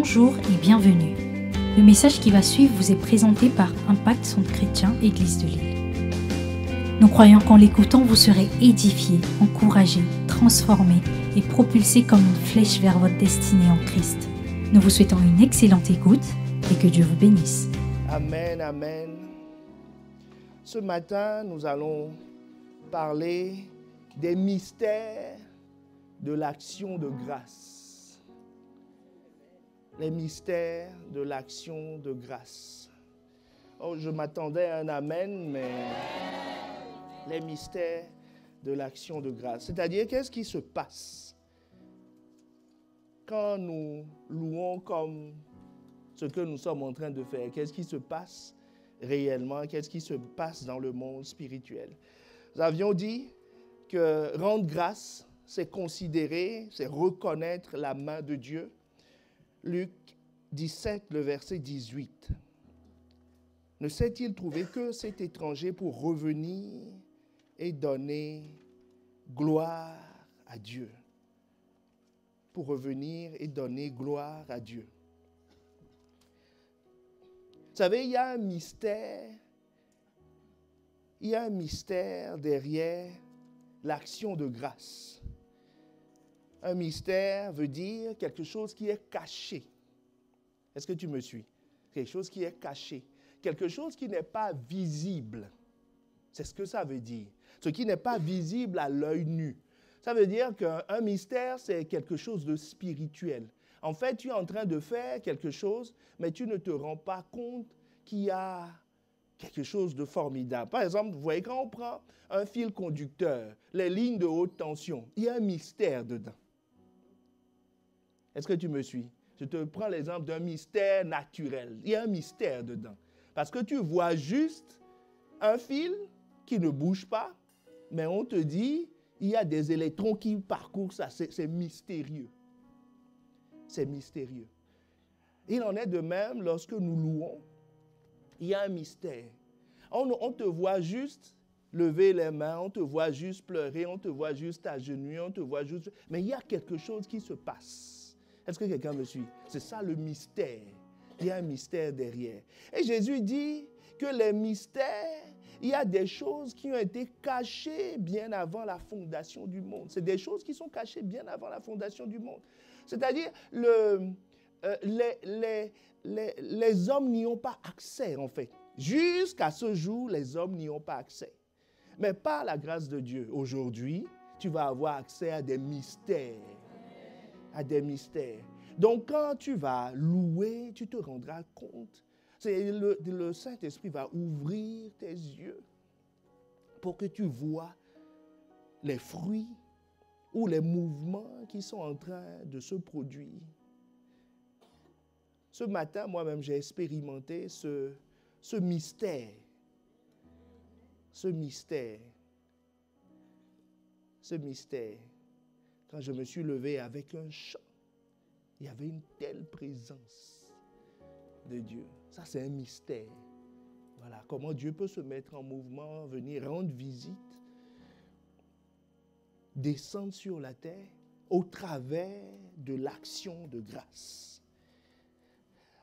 Bonjour et bienvenue. Le message qui va suivre vous est présenté par Impact Centre Chrétien Église de Lille. Nous croyons qu'en l'écoutant, vous serez édifiés, encouragés, transformés et propulsés comme une flèche vers votre destinée en Christ. Nous vous souhaitons une excellente écoute et que Dieu vous bénisse. Amen, amen. Ce matin, nous allons parler des mystères de l'action de grâce. Les mystères de l'action de grâce. Oh, je m'attendais à un amen, mais les mystères de l'action de grâce. C'est-à-dire, qu'est-ce qui se passe quand nous louons comme ce que nous sommes en train de faire? Qu'est-ce qui se passe réellement? Qu'est-ce qui se passe dans le monde spirituel? Nous avions dit que rendre grâce, c'est considérer, c'est reconnaître la main de Dieu. Luc 17, le verset 18. Ne s'est-il trouvé que cet étranger pour revenir et donner gloire à Dieu? Pour revenir et donner gloire à Dieu. Vous savez, il y a un mystère. Il y a un mystère derrière l'action de grâce. Un mystère veut dire quelque chose qui est caché. Est-ce que tu me suis? Quelque chose qui est caché. Quelque chose qui n'est pas visible. C'est ce que ça veut dire. Ce qui n'est pas visible à l'œil nu. Ça veut dire qu'un mystère, c'est quelque chose de spirituel. En fait, tu es en train de faire quelque chose, mais tu ne te rends pas compte qu'il y a quelque chose de formidable. Par exemple, vous voyez, quand on prend un fil conducteur, les lignes de haute tension, il y a un mystère dedans. Est-ce que tu me suis? Je te prends l'exemple d'un mystère naturel. Il y a un mystère dedans. Parce que tu vois juste un fil qui ne bouge pas, mais on te dit, il y a des électrons qui parcourent ça. C'est mystérieux. C'est mystérieux. Il en est de même lorsque nous louons. Il y a un mystère. On te voit juste lever les mains, on te voit juste pleurer, on te voit juste agenouiller, on te voit juste... Mais il y a quelque chose qui se passe. Est-ce que quelqu'un me suit? C'est ça le mystère. Il y a un mystère derrière. Et Jésus dit que les mystères, il y a des choses qui ont été cachées bien avant la fondation du monde. C'est des choses qui sont cachées bien avant la fondation du monde. C'est-à-dire, les hommes n'y ont pas accès, en fait. Jusqu'à ce jour, les hommes n'y ont pas accès. Mais par la grâce de Dieu, aujourd'hui, tu vas avoir accès à des mystères. À des mystères. Donc, quand tu vas louer, tu te rendras compte. Le Saint-Esprit va ouvrir tes yeux pour que tu vois les fruits ou les mouvements qui sont en train de se produire. Ce matin, moi-même, j'ai expérimenté ce mystère. Ce mystère. Ce mystère. Quand je me suis levé avec un chant, il y avait une telle présence de Dieu. Ça, c'est un mystère. Voilà, comment Dieu peut se mettre en mouvement, venir rendre visite, descendre sur la terre au travers de l'action de grâce.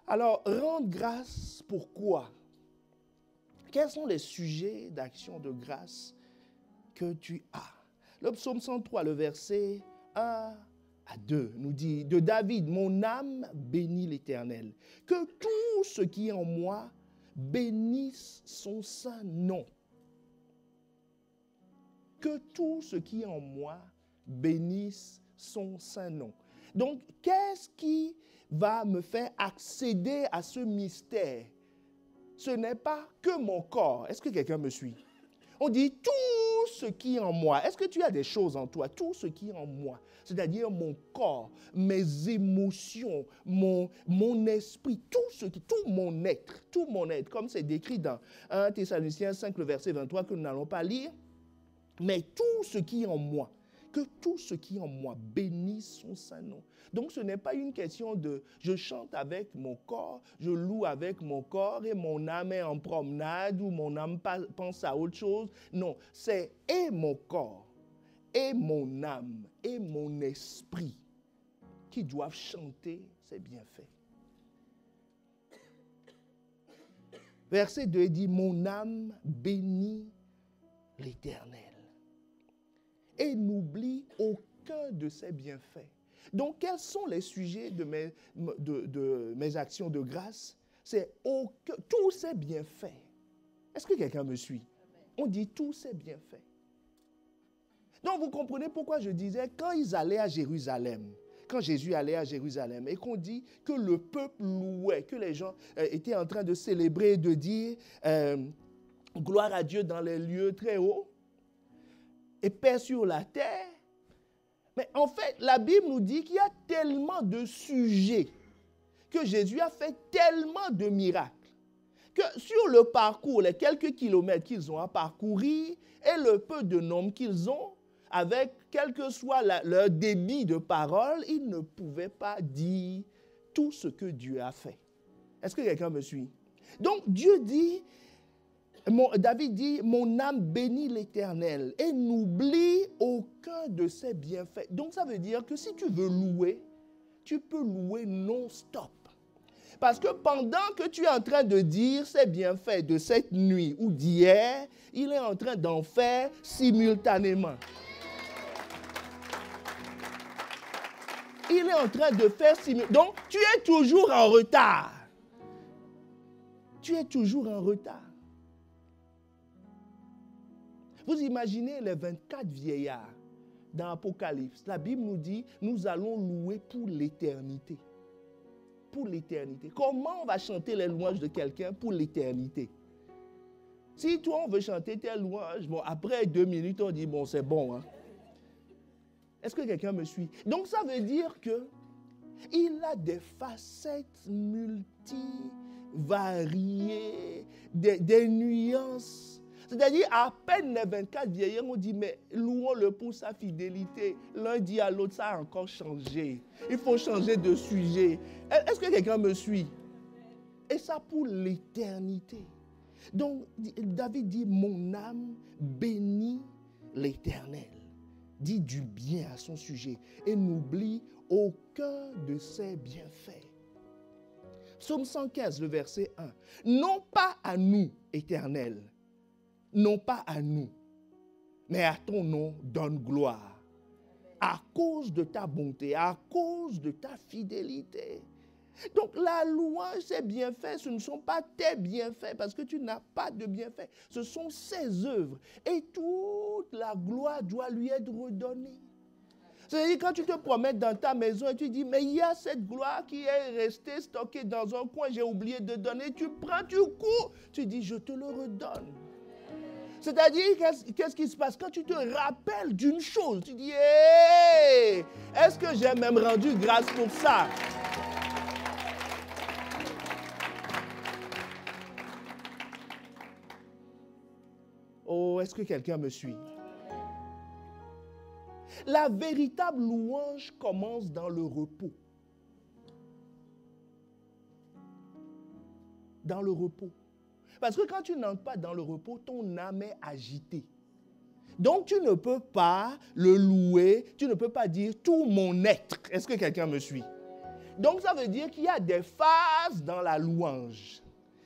Alors, rendre grâce, pourquoi? Quels sont les sujets d'action de grâce que tu as? Le psaume 103, le verset 1 à 2, nous dit, de David, mon âme bénit l'Éternel. Que tout ce qui est en moi bénisse son saint nom. Que tout ce qui est en moi bénisse son saint nom. Donc, qu'est-ce qui va me faire accéder à ce mystère? Ce n'est pas que mon corps. Est-ce que quelqu'un me suit? On dit tout ce qui est en moi. Est-ce que tu as des choses en toi? Tout ce qui est en moi. C'est-à-dire mon corps, mes émotions, mon esprit, tout mon être, comme c'est décrit dans 1 Thessaloniciens 5, le verset 23 que nous n'allons pas lire. Mais tout ce qui est en moi, que tout ce qui est en moi bénisse son saint nom. Donc ce n'est pas une question de je chante avec mon corps, je loue avec mon corps et mon âme est en promenade ou mon âme pense à autre chose. Non, c'est et mon corps, et mon âme, et mon esprit qui doivent chanter ses bienfaits. Verset 2, il dit, mon âme bénit l'Éternel et n'oublie aucun de ses bienfaits. Donc, quels sont les sujets de mes actions de grâce? C'est tous ses bienfaits. Est-ce que quelqu'un me suit? On dit tous ses bienfaits. Donc, vous comprenez pourquoi je disais, quand ils allaient à Jérusalem, quand Jésus allait à Jérusalem et qu'on dit que le peuple louait, que les gens étaient en train de célébrer et de dire gloire à Dieu dans les lieux très hauts et paix sur la terre. Mais en fait, la Bible nous dit qu'il y a tellement de sujets, que Jésus a fait tellement de miracles, que sur le parcours, les quelques kilomètres qu'ils ont à parcourir et le peu de nombre qu'ils ont, avec quel que soit leur débit de parole, ils ne pouvaient pas dire tout ce que Dieu a fait. Est-ce que quelqu'un me suit? Donc Dieu dit, David dit, mon âme bénit l'Éternel et n'oublie aucun de ses bienfaits. Donc ça veut dire que si tu veux louer, tu peux louer non-stop. Parce que pendant que tu es en train de dire ses bienfaits de cette nuit ou d'hier, il est en train d'en faire simultanément. Il est en train de faire simultanément. Donc, tu es toujours en retard. Tu es toujours en retard. Vous imaginez les 24 vieillards dans l'Apocalypse. La Bible nous dit, nous allons louer pour l'éternité. Pour l'éternité. Comment on va chanter les louanges de quelqu'un pour l'éternité? Si toi, on veut chanter tes louanges, bon, après 2 minutes, on dit, bon, c'est bon, hein. Est-ce que quelqu'un me suit? Donc, ça veut dire qu'il a des facettes multivariées, des nuances. C'est-à-dire, à peine les 24 vieillards, on dit, mais louons-le pour sa fidélité. L'un dit à l'autre, ça a encore changé. Il faut changer de sujet. Est-ce que quelqu'un me suit? Et ça pour l'éternité. Donc, David dit, mon âme bénit l'Éternel. Dit du bien à son sujet et n'oublie aucun de ses bienfaits. Psaume 115, le verset 1. Non pas à nous, Éternel, non pas à nous, mais à ton nom donne gloire. À cause de ta bonté, à cause de ta fidélité. Donc la louange, ses bienfaits, ce ne sont pas tes bienfaits parce que tu n'as pas de bienfaits. Ce sont ses œuvres et toute la gloire doit lui être redonnée. C'est-à-dire quand tu te promènes dans ta maison et tu dis, mais il y a cette gloire qui est restée stockée dans un coin, j'ai oublié de donner, tu prends, tu cours, tu dis, je te le redonne. C'est-à-dire, qu'est-ce qui se passe? Quand tu te rappelles d'une chose, tu dis, hey, est-ce que j'ai même rendu grâce pour ça? Oh, est-ce que quelqu'un me suit? La véritable louange commence dans le repos. Dans le repos. Parce que quand tu n'entres pas dans le repos, ton âme est agitée. Donc tu ne peux pas le louer, tu ne peux pas dire tout mon être. Est-ce que quelqu'un me suit? Donc ça veut dire qu'il y a des phases dans la louange.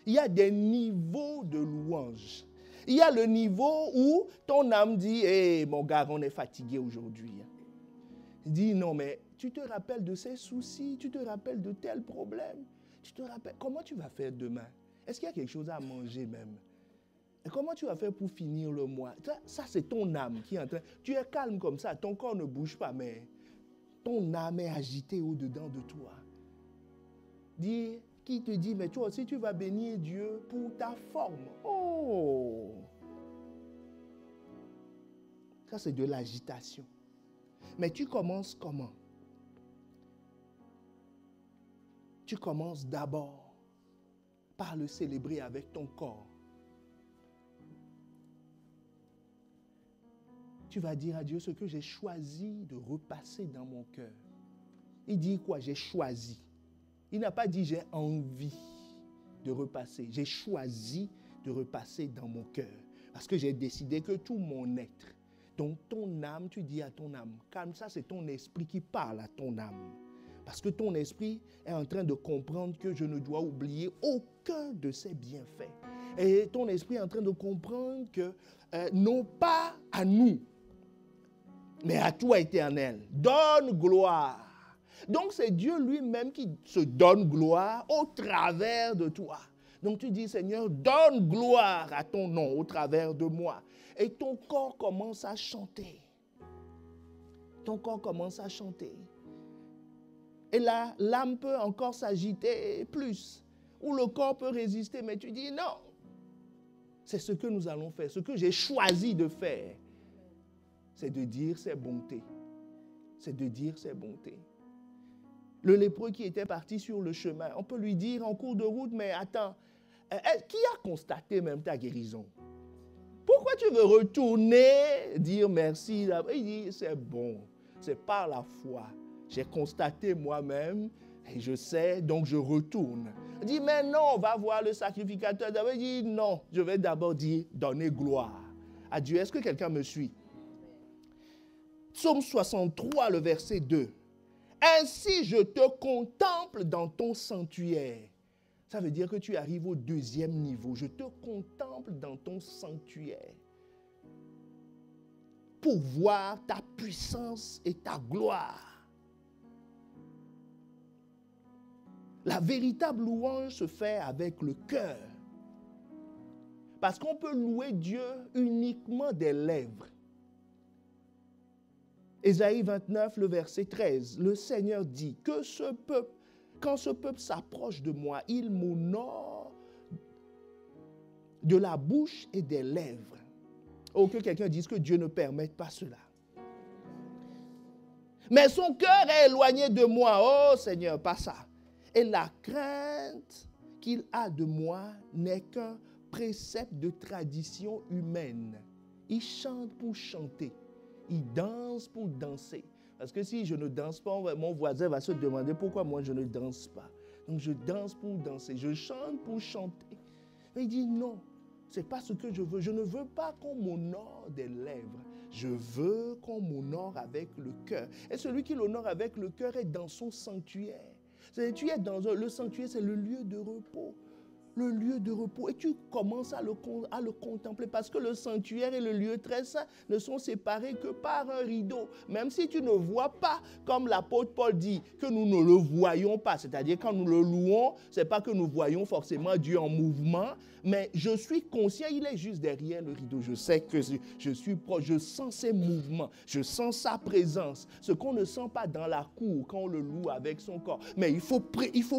Il y a des niveaux de louange. Il y a le niveau où ton âme dit, hey, mon gars, on est fatigué aujourd'hui. Il dit, non, mais tu te rappelles de ces soucis, tu te rappelles de tels problèmes, tu te rappelles, comment tu vas faire demain? Est-ce qu'il y a quelque chose à manger même? Et comment tu vas faire pour finir le mois? Ça c'est ton âme qui est en train, tu es calme comme ça, ton corps ne bouge pas, mais ton âme est agitée au-dedans de toi. Qui te dit, mais toi aussi tu vas bénir Dieu pour ta forme. Oh! Ça c'est de l'agitation. Mais tu commences comment? Tu commences d'abord par le célébrer avec ton corps. Tu vas dire à Dieu ce que j'ai choisi de repasser dans mon cœur. Il dit quoi? J'ai choisi. Il n'a pas dit j'ai envie de repasser. J'ai choisi de repasser dans mon cœur. Parce que j'ai décidé que tout mon être. Donc ton âme, tu dis à ton âme, calme, ça c'est ton esprit qui parle à ton âme. Parce que ton esprit est en train de comprendre que je ne dois oublier aucun de ses bienfaits. Et ton esprit est en train de comprendre que non pas à nous, mais à toi éternel, donne gloire. Donc c'est Dieu lui-même qui se donne gloire au travers de toi. Donc tu dis, Seigneur, donne gloire à ton nom au travers de moi. Et ton corps commence à chanter. Ton corps commence à chanter. Et là, l'âme peut encore s'agiter plus. Ou le corps peut résister, mais tu dis non. C'est ce que nous allons faire. Ce que j'ai choisi de faire, c'est de dire ses bontés. C'est de dire ses bontés. Le lépreux qui était parti sur le chemin, on peut lui dire en cours de route, mais attends, qui a constaté même ta guérison? Pourquoi tu veux retourner, dire merci? Il dit, c'est bon, c'est par la foi. J'ai constaté moi-même et je sais, donc je retourne. Il dit, mais non, on va voir le sacrificateur. Il dit, non, je vais d'abord dire, donner gloire à Dieu. Est-ce que quelqu'un me suit? Psaume 63, le verset 2. Ainsi je te contemple dans ton sanctuaire. Ça veut dire que tu arrives au deuxième niveau. Je te contemple dans ton sanctuaire pour voir ta puissance et ta gloire. La véritable louange se fait avec le cœur. Parce qu'on peut louer Dieu uniquement des lèvres. Ésaïe 29, le verset 13, le Seigneur dit que ce peuple, quand ce peuple s'approche de moi, il m'honore de la bouche et des lèvres. Oh, que quelqu'un dise que Dieu ne permette pas cela. Mais son cœur est éloigné de moi. Oh Seigneur, pas ça. Et la crainte qu'il a de moi n'est qu'un précepte de tradition humaine. Il chante pour chanter. Il danse pour danser. Parce que si je ne danse pas, mon voisin va se demander pourquoi moi je ne danse pas. Donc je danse pour danser, je chante pour chanter. Mais il dit non, ce n'est pas ce que je veux. Je ne veux pas qu'on m'honore des lèvres. Je veux qu'on m'honore avec le cœur. Et celui qui l'honore avec le cœur est dans son sanctuaire. Tu es dans le sanctuaire, c'est le lieu de repos. Le lieu de repos. Et tu commences à le contempler parce que le sanctuaire et le lieu très saint ne sont séparés que par un rideau. Même si tu ne vois pas, comme l'apôtre Paul dit, que nous ne le voyons pas. C'est-à-dire quand nous le louons, ce n'est pas que nous voyons forcément Dieu en mouvement, mais je suis conscient, il est juste derrière le rideau. Je sais que je suis proche, je sens ses mouvements, je sens sa présence. Ce qu'on ne sent pas dans la cour quand on le loue avec son corps. Mais il faut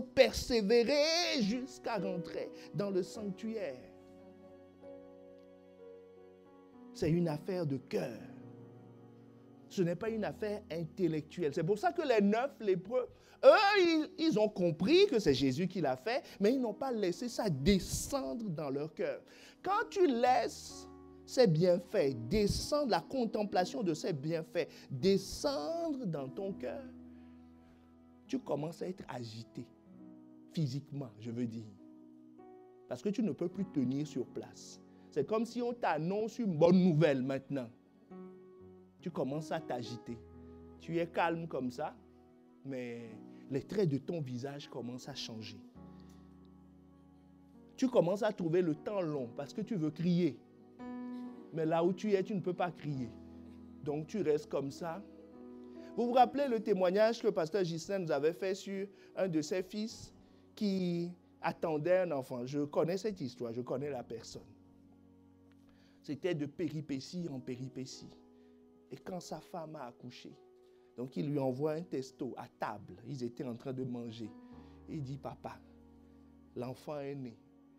persévérer jusqu'à rentrer dans le sanctuaire. C'est une affaire de cœur. Ce n'est pas une affaire intellectuelle. C'est pour ça que les 9 lépreux, eux, ils ont compris que c'est Jésus qui l'a fait, mais ils n'ont pas laissé ça descendre dans leur cœur. Quand tu laisses ces bienfaits descendre, la contemplation de ces bienfaits descendre dans ton cœur, tu commences à être agité, physiquement, je veux dire. Parce que tu ne peux plus tenir sur place. C'est comme si on t'annonce une bonne nouvelle maintenant. Tu commences à t'agiter. Tu es calme comme ça, mais les traits de ton visage commencent à changer. Tu commences à trouver le temps long parce que tu veux crier. Mais là où tu es, tu ne peux pas crier. Donc tu restes comme ça. Vous vous rappelez le témoignage que pasteur Ghislain nous avait fait sur un de ses fils qui attendait un enfant. Je connais cette histoire, je connais la personne. C'était de péripétie en péripétie. Et quand sa femme a accouché, donc il lui envoie un texto à table. Ils étaient en train de manger. Il dit, papa, l'enfant est né.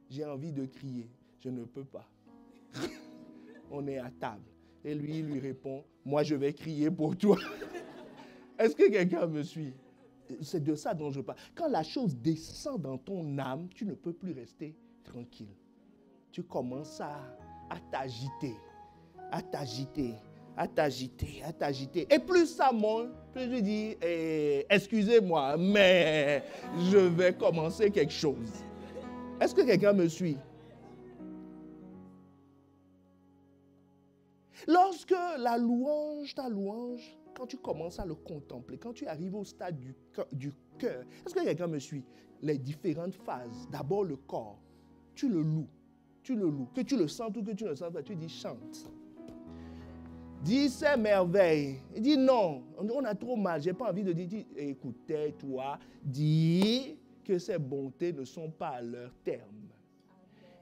J'ai envie de crier. Je ne peux pas. On est à table. Et lui, il lui répond, moi je vais crier pour toi. Est-ce que quelqu'un me suit? C'est de ça dont je parle. Quand la chose descend dans ton âme, tu ne peux plus rester tranquille. Tu commences à t'agiter, à t'agiter, à t'agiter, à t'agiter. Et plus ça monte, plus je dis, excusez-moi, mais je vais commencer quelque chose. Est-ce que quelqu'un me suit? Lorsque la louange, ta louange, quand tu commences à le contempler, quand tu arrives au stade du cœur, est-ce que quelqu'un me suit? Les différentes phases. D'abord le corps. Tu le loues. Tu le loues. Que tu le sens ou que tu ne le sens pas, tu dis chante. Dis c'est merveille. Il dit non, on a trop mal. Je n'ai pas envie de dire, écoute, tais-toi. Dis que ces bontés ne sont pas à leur terme.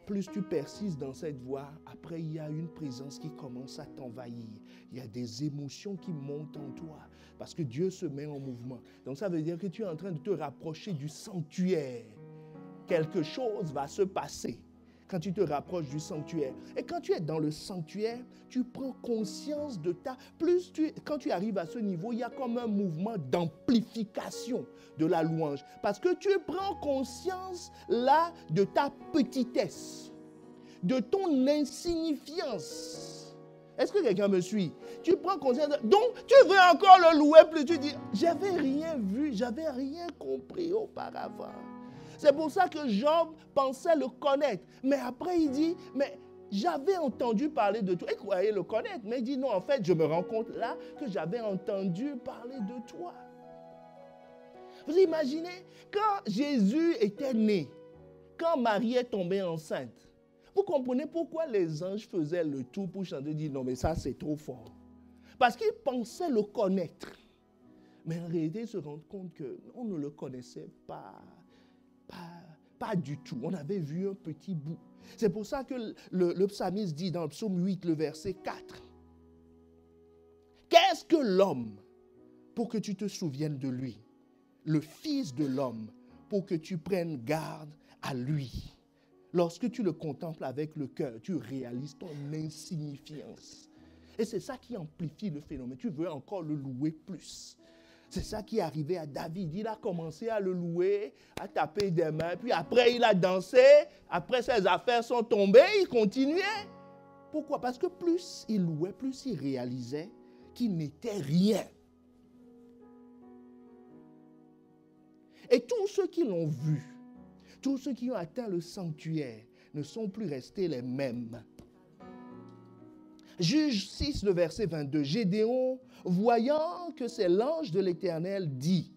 Plus tu persistes dans cette voie, après il y a une présence qui commence à t'envahir. Il y a des émotions qui montent en toi parce que Dieu se met en mouvement. Donc ça veut dire que tu es en train de te rapprocher du sanctuaire. Quelque chose va se passer quand tu te rapproches du sanctuaire. Et quand tu es dans le sanctuaire, tu prends conscience de ta... Quand tu arrives à ce niveau, il y a comme un mouvement d'amplification de la louange. Parce que tu prends conscience là de ta petitesse, de ton insignifiance. Est-ce que quelqu'un me suit? Tu prends conscience donc tu veux encore le louer plus. Tu dis, j'avais rien vu, j'avais rien compris auparavant. C'est pour ça que Job pensait le connaître. Mais après, il dit, mais j'avais entendu parler de toi. Il croyait le connaître. Mais il dit, non, en fait, je me rends compte là que j'avais entendu parler de toi. Vous imaginez, quand Jésus était né, quand Marie est tombée enceinte, vous comprenez pourquoi les anges faisaient le tout pour chanter, dire, non, mais ça, c'est trop fort. Parce qu'ils pensaient le connaître. Mais en réalité, ils se rendent compte qu'on ne le connaissait pas. Pas du tout. On avait vu un petit bout. C'est pour ça que le psalmiste dit dans le psaume 8, le verset 4. Qu'est-ce que l'homme pour que tu te souviennes de lui? Le Fils de l'homme pour que tu prennes garde à lui. Lorsque tu le contemples avec le cœur, tu réalises ton insignifiance. Et c'est ça qui amplifie le phénomène. Tu veux encore le louer plus. C'est ça qui est arrivé à David. Il a commencé à le louer, à taper des mains. Puis après, il a dansé. Après, ses affaires sont tombées. Il continuait. Pourquoi? Parce que plus il louait, plus il réalisait qu'il n'était rien. Et tous ceux qui l'ont vu, tous ceux qui ont atteint le sanctuaire, ne sont plus restés les mêmes. Juge 6, le verset 22. Gédéon, voyant que c'est l'ange de l'Éternel, dit,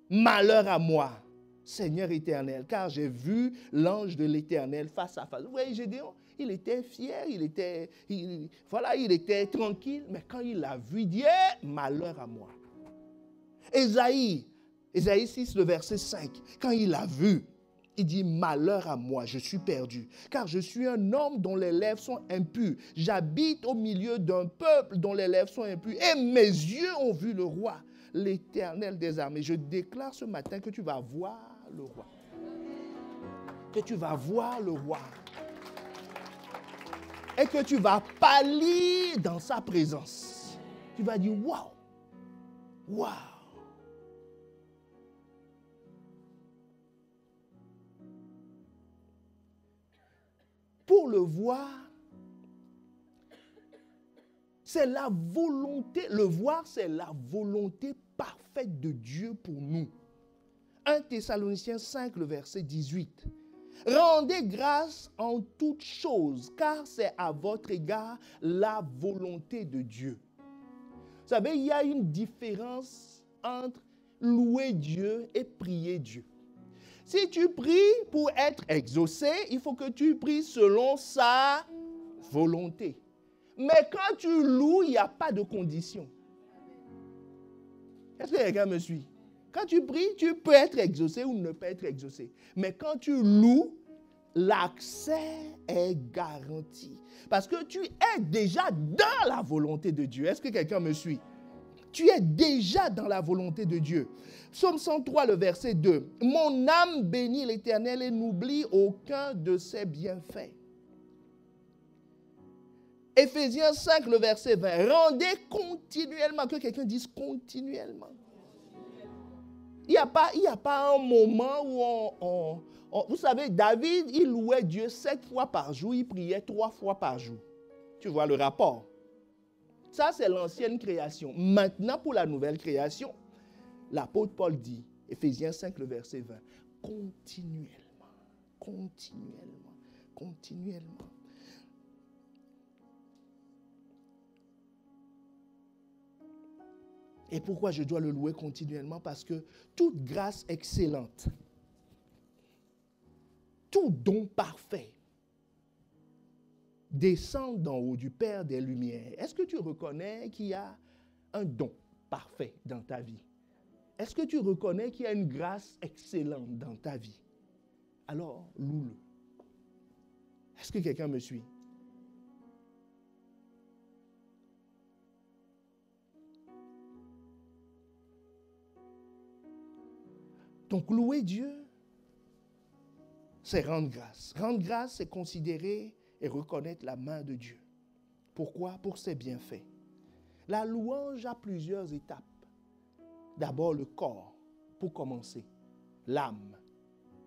malheur à moi, Seigneur éternel, car j'ai vu l'ange de l'Éternel face à face. Vous voyez, Gédéon, il était fier, il était tranquille, mais quand il l'a vu, il dit, malheur à moi. Ésaïe 6, le verset 5, quand il l'a vu, il dit, malheur à moi, je suis perdu, car je suis un homme dont les lèvres sont impures. J'habite au milieu d'un peuple dont les lèvres sont impures. Et mes yeux ont vu le roi, l'Éternel des armées. Je déclare ce matin que tu vas voir le roi. Que tu vas voir le roi. Et que tu vas pâlir dans sa présence. Tu vas dire, waouh, waouh. Pour le voir, c'est la volonté, le voir, c'est la volonté parfaite de Dieu pour nous. 1 Thessaloniciens 5, le verset 18. Rendez grâce en toutes choses, car c'est à votre égard la volonté de Dieu. Vous savez, il y a une différence entre louer Dieu et prier Dieu. Si tu pries pour être exaucé, il faut que tu pries selon sa volonté. Mais quand tu loues, il n'y a pas de condition. Est-ce que quelqu'un me suit? Quand tu pries, tu peux être exaucé ou ne pas être exaucé. Mais quand tu loues, l'accès est garanti. Parce que tu es déjà dans la volonté de Dieu. Est-ce que quelqu'un me suit? Tu es déjà dans la volonté de Dieu. Psaume 103, le verset 2. Mon âme bénit l'Éternel et n'oublie aucun de ses bienfaits. Éphésiens 5, le verset 20. Rendez continuellement. Que quelqu'un dise continuellement. Il n'y a pas un moment où vous savez, David, il louait Dieu 7 fois par jour. Il priait 3 fois par jour. Tu vois le rapport. Ça, c'est l'ancienne création. Maintenant, pour la nouvelle création, l'apôtre Paul dit, Éphésiens 5, le verset 20, continuellement, continuellement, continuellement. Et pourquoi je dois le louer continuellement? Parce que toute grâce excellente, tout don parfait descend d'en haut du Père des Lumières. Est-ce que tu reconnais qu'il y a un don parfait dans ta vie? Est-ce que tu reconnais qu'il y a une grâce excellente dans ta vie? Alors, loue-le. Est-ce que quelqu'un me suit? Donc, louer Dieu, c'est rendre grâce. Rendre grâce, c'est considérer et reconnaître la main de Dieu. Pourquoi? Pour ses bienfaits. La louange a plusieurs étapes. D'abord, le corps, pour commencer. L'âme,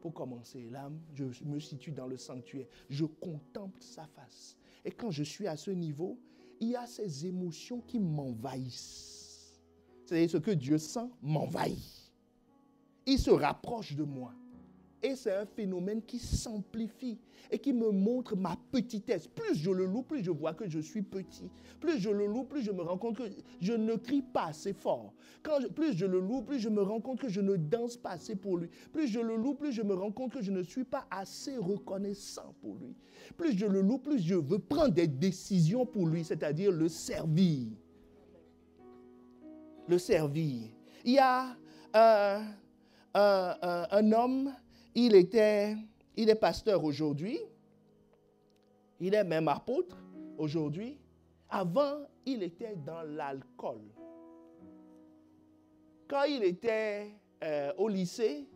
pour commencer. L'âme, je me situe dans le sanctuaire. Je contemple sa face. Et quand je suis à ce niveau, il y a ces émotions qui m'envahissent. C'est-à-dire ce que Dieu sent m'envahit. Il se rapproche de moi. Et c'est un phénomène qui s'amplifie et qui me montre ma petitesse. Plus je le loue, plus je vois que je suis petit. Plus je le loue, plus je me rends compte que je ne crie pas assez fort. Plus je le loue, plus je me rends compte que je ne danse pas assez pour lui. Plus je le loue, plus je me rends compte que je ne suis pas assez reconnaissant pour lui. Plus je le loue, plus je veux prendre des décisions pour lui, c'est-à-dire le servir. Le servir. Il y a un homme, il est pasteur aujourd'hui, il est même apôtre aujourd'hui. Avant, il était dans l'alcool. Quand il était au lycée,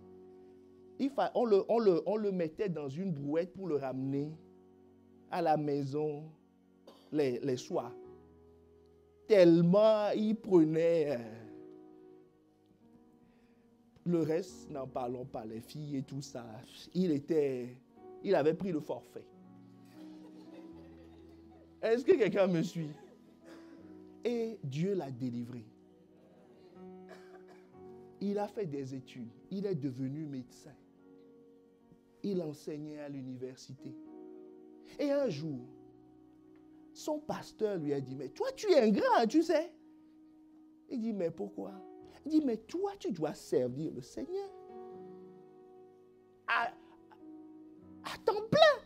on le mettait dans une brouette pour le ramener à la maison les soirs. Tellement il prenait... le reste, n'en parlons pas, les filles et tout ça. Il avait pris le forfait. Est-ce que quelqu'un me suit? Et Dieu l'a délivré. Il a fait des études. Il est devenu médecin. Il enseignait à l'université. Et un jour, son pasteur lui a dit, mais toi tu es un grand, tu sais. Il dit, mais pourquoi? Il dit, mais toi, tu dois servir le Seigneur à temps plein.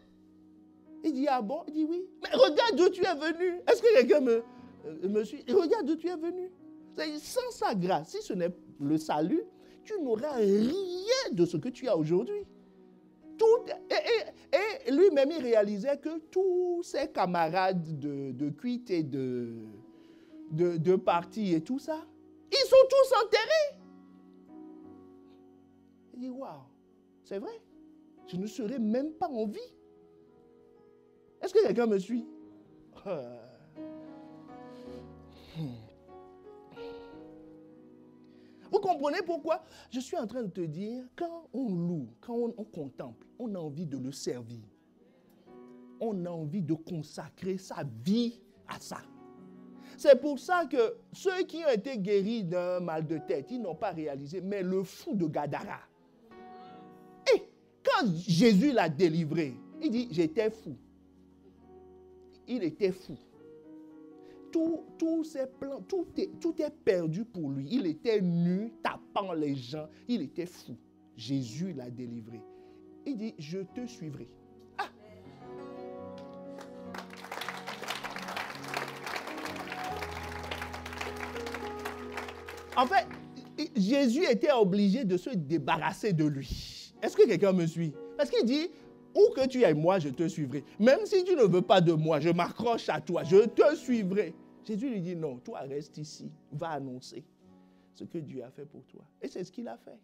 Il dit, ah bon? Il dit, oui. Mais regarde d'où tu es venu. Est-ce que quelqu'un me suit? Regarde d'où tu es venu. Sans sa grâce, si ce n'est le salut, tu n'auras rien de ce que tu as aujourd'hui. Et lui-même, il réalisait que tous ses camarades de cuite et de parti et tout ça, ils sont tous enterrés. Il dit, waouh, c'est vrai, je ne serai même pas en vie. Est-ce que quelqu'un me suit? Vous comprenez pourquoi je suis en train de te dire, quand on loue, quand on contemple, on a envie de le servir. On a envie de consacrer sa vie à ça. C'est pour ça que ceux qui ont été guéris d'un mal de tête, ils n'ont pas réalisé, mais le fou de Gadara. Et quand Jésus l'a délivré, il dit, j'étais fou. Il était fou. Tous ses plans, tout est perdu pour lui. Il était nu, tapant les gens. Il était fou. Jésus l'a délivré. Il dit, je te suivrai. Ah! En fait, Jésus était obligé de se débarrasser de lui. Est-ce que quelqu'un me suit? Parce qu'il dit, où que tu ailles, moi, je te suivrai. Même si tu ne veux pas de moi, je m'accroche à toi, je te suivrai. Jésus lui dit, non, toi reste ici, va annoncer ce que Dieu a fait pour toi. Et c'est ce qu'il a fait.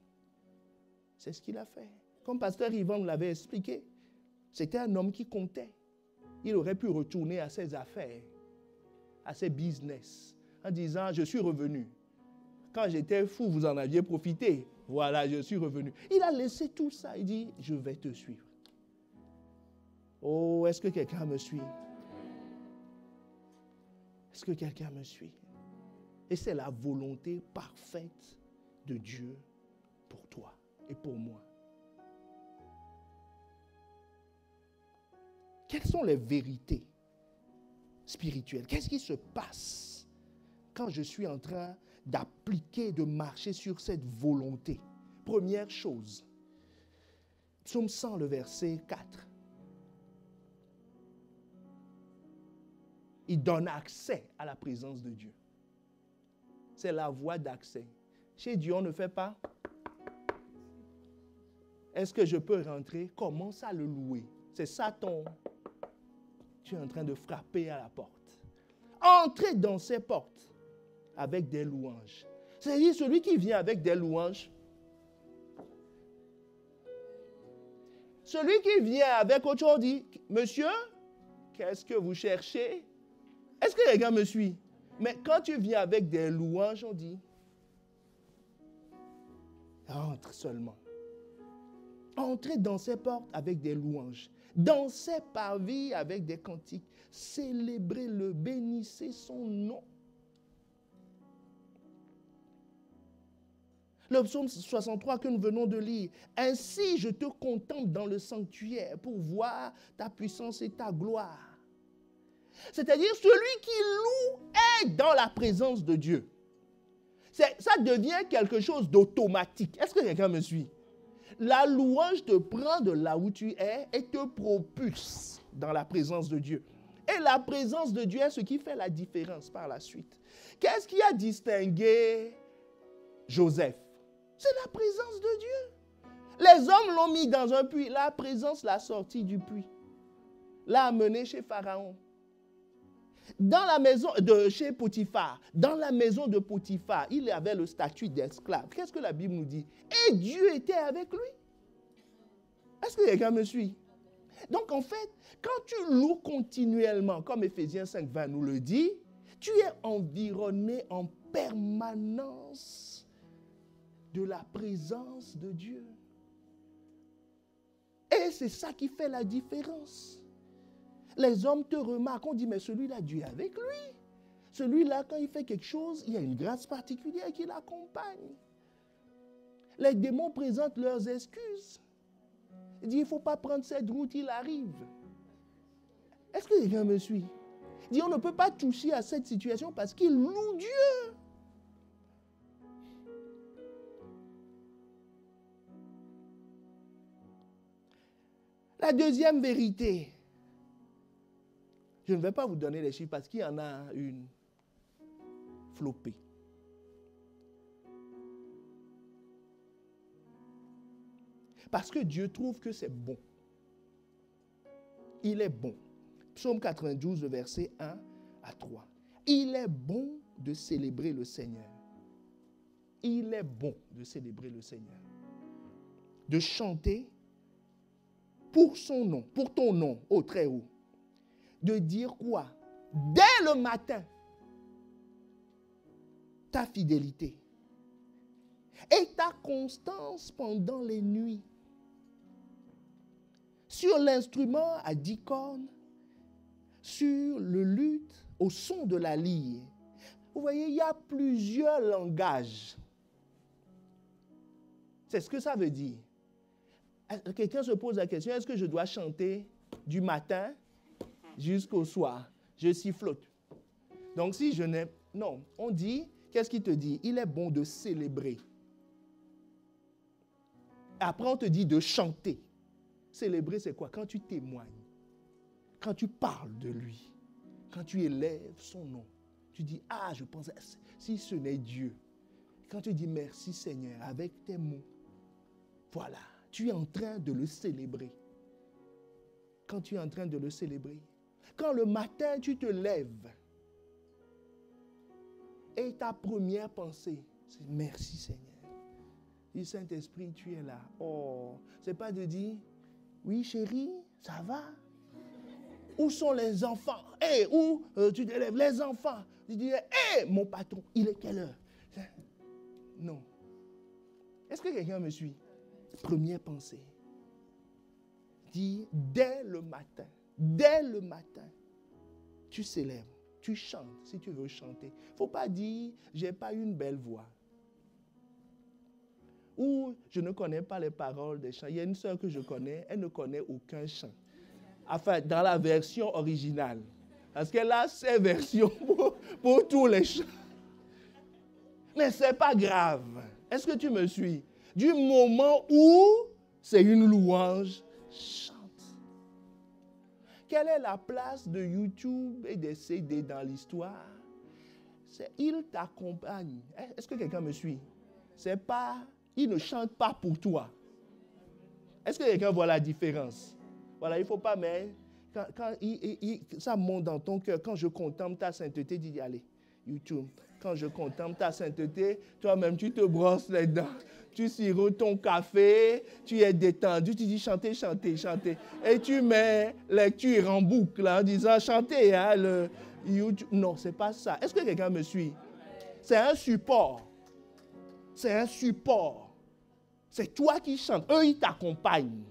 C'est ce qu'il a fait. Comme pasteur Yvan l'avait expliqué, c'était un homme qui comptait. Il aurait pu retourner à ses affaires, à ses business, en disant, je suis revenu. Quand j'étais fou, vous en aviez profité. Voilà, je suis revenu. Il a laissé tout ça. Il dit, je vais te suivre. Oh, est-ce que quelqu'un me suit? Est-ce que quelqu'un me suit? Et c'est la volonté parfaite de Dieu pour toi et pour moi. Quelles sont les vérités spirituelles? Qu'est-ce qui se passe quand je suis en train d'appliquer, de marcher sur cette volonté. Première chose, Psaume 100, le verset 4. Il donne accès à la présence de Dieu. C'est la voie d'accès. Chez Dieu, on ne fait pas. Est-ce que je peux rentrer? Commence à le louer. C'est ça ton... Tu es en train de frapper à la porte. Entrez dans ces portes avec des louanges. C'est-à-dire celui qui vient avec des louanges. Celui qui vient avec autre chose dit, monsieur, qu'est-ce que vous cherchez? Est-ce que les gars me suivent? Mais quand tu viens avec des louanges, on dit, entre seulement. Entrez dans ces portes avec des louanges. Dans ces parvis avec des cantiques. Célébrez-le, bénissez son nom. Le psaume 63 que nous venons de lire. Ainsi, je te contemple dans le sanctuaire pour voir ta puissance et ta gloire. C'est-à-dire, celui qui loue est dans la présence de Dieu. Ça devient quelque chose d'automatique. Est-ce que quelqu'un me suit? La louange te prend de là où tu es et te propulse dans la présence de Dieu. Et la présence de Dieu est ce qui fait la différence par la suite. Qu'est-ce qui a distingué Joseph? C'est la présence de Dieu. Les hommes l'ont mis dans un puits. La présence l'a sorti du puits. L'a amené chez Pharaon. Dans la maison de chez Potiphar, dans la maison de Potiphar, il avait le statut d'esclave. Qu'est-ce que la Bible nous dit? Et Dieu était avec lui. Est-ce que quelqu'un me suit? Donc en fait, quand tu loues continuellement, comme Éphésiens 5:20 nous le dit, tu es environné en permanence de la présence de Dieu. Et c'est ça qui fait la différence. Les hommes te remarquent, on dit, mais celui-là, Dieu est avec lui. Celui-là, quand il fait quelque chose, il y a une grâce particulière qui l'accompagne. Les démons présentent leurs excuses. Ils disent, il ne faut pas prendre cette route, il arrive. Est-ce que quelqu'un me suit? Il dit, on ne peut pas toucher à cette situation parce qu'il loue Dieu. La deuxième vérité, je ne vais pas vous donner les chiffres parce qu'il y en a une flopée. Parce que Dieu trouve que c'est bon. Il est bon. Psaume 92, verset 1 à 3. Il est bon de célébrer le Seigneur. Il est bon de célébrer le Seigneur. De chanter pour son nom, pour ton nom, ô Très-Haut. De dire quoi? Dès le matin, ta fidélité et ta constance pendant les nuits. Sur l'instrument à 10 cornes, sur le luth, au son de la lyre. Vous voyez, il y a plusieurs langages. C'est ce que ça veut dire. Quelqu'un se pose la question, est-ce que je dois chanter du matin jusqu'au soir? Je sifflote. Donc si je n'ai... Non, on dit, qu'est-ce qu'il te dit? Il est bon de célébrer. Après, on te dit de chanter. Célébrer, c'est quoi? Quand tu témoignes, quand tu parles de lui, quand tu élèves son nom, tu dis, ah, je pensais, si ce n'est Dieu. Quand tu dis merci Seigneur avec tes mots, voilà, tu es en train de le célébrer. Quand tu es en train de le célébrer, quand le matin tu te lèves et ta première pensée, c'est merci Seigneur. Du Saint-Esprit, tu es là. Oh, c'est pas de dire, oui chérie, ça va? Où sont les enfants? Où tu te lèves, les enfants? Tu dis, mon patron, il est quelle heure? Non. Est-ce que quelqu'un me suit? Première pensée. Dis, dès le matin, tu célèbres, tu chantes si tu veux chanter. Il ne faut pas dire, j'ai pas une belle voix. Ou je ne connais pas les paroles des chants. Il y a une sœur que je connais, elle ne connaît aucun chant. Enfin, dans la version originale. Parce qu'elle a ses versions pour tous les chants. Mais ce n'est pas grave. Est-ce que tu me suis? Du moment où c'est une louange, chante. Quelle est la place de YouTube et des CD dans l'histoire? Il t'accompagne. Est-ce que quelqu'un me suit? C'est pas, il ne chante pas pour toi. Est-ce que quelqu'un voit la différence? Voilà, il ne faut pas, mais quand ça monte dans ton cœur, quand je contemple ta sainteté, dis allez, YouTube. Quand je contemple ta sainteté, toi-même tu te brosses les dents, tu sirotes ton café, tu es détendu, tu dis chantez, chantez, chantez. Et tu mets lecture en boucle en disant chantez, hein, le YouTube. Non, ce n'est pas ça. Est-ce que quelqu'un me suit? C'est un support. C'est un support. C'est toi qui chantes. Eux, ils t'accompagnent.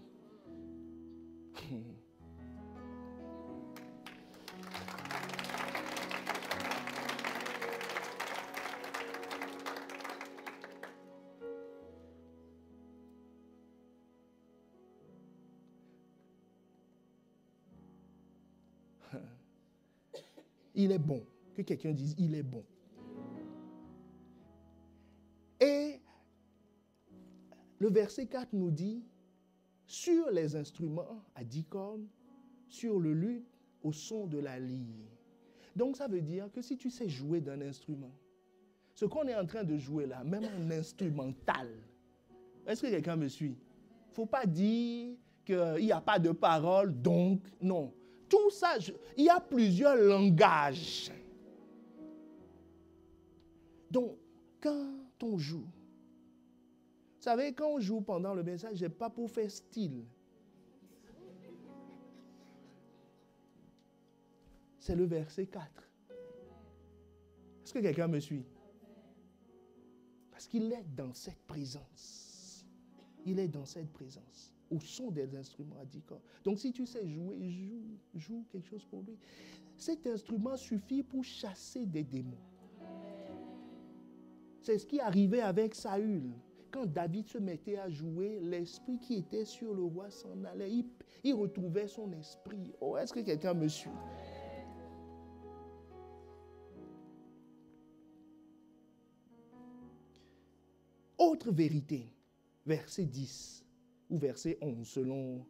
Il est bon. Que quelqu'un dise, il est bon. Et le verset 4 nous dit, sur les instruments à 10 cordes, sur le luth, au son de la lyre. Donc ça veut dire que si tu sais jouer d'un instrument, ce qu'on est en train de jouer là, même en instrumental, est-ce que quelqu'un me suit? Il ne faut pas dire qu'il n'y a pas de parole, donc non. Tout ça, il y a plusieurs langages. Donc, quand on joue, vous savez, quand on joue pendant le message, ce n'est pas pour faire style. C'est le verset 4. Est-ce que quelqu'un me suit? Parce qu'il est dans cette présence. Il est dans cette présence. Au son des instruments à 10 cordes. Donc si tu sais jouer, joue quelque chose pour lui. Cet instrument suffit pour chasser des démons. C'est ce qui arrivait avec Saül. Quand David se mettait à jouer, l'esprit qui était sur le roi s'en allait. Il retrouvait son esprit. Oh, est-ce que quelqu'un me suit? Autre vérité, verset 10 ou verset 11, selon,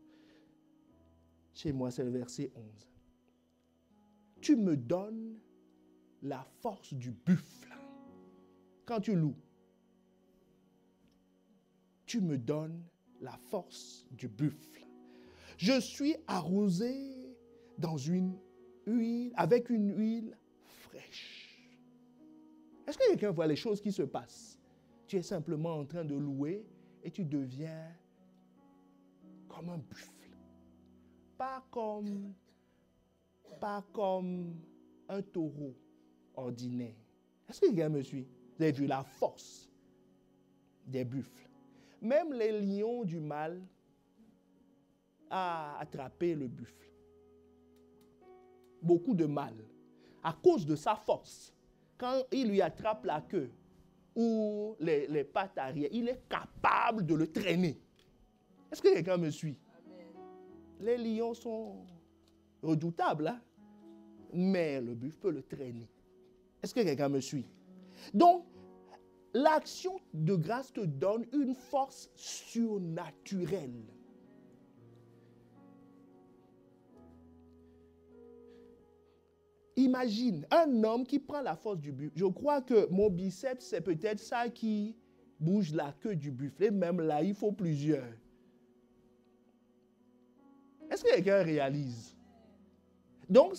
chez moi c'est le verset 11. Tu me donnes la force du buffle. Quand tu loues, tu me donnes la force du buffle. Je suis arrosé dans une huile, avec une huile fraîche. Est-ce que quelqu'un voit les choses qui se passent? Tu es simplement en train de louer et tu deviens comme un buffle. Pas comme un taureau ordinaire. Est-ce que quelqu'un me suit? Vous avez vu la force des buffles. Même les lions du mal a attrapé le buffle. Beaucoup de mal. À cause de sa force. Quand il lui attrape la queue ou les pattes arrière, il est capable de le traîner. Est-ce que quelqu'un me suit? Amen. Les lions sont redoutables, hein? Mais le buffle peut le traîner. Est-ce que quelqu'un me suit? Donc, l'action de grâce te donne une force surnaturelle. Imagine un homme qui prend la force du buffle. Je crois que mon biceps, c'est peut-être ça qui bouge la queue du buffle. Et même là, il faut plusieurs. Est-ce que quelqu'un réalise? Donc,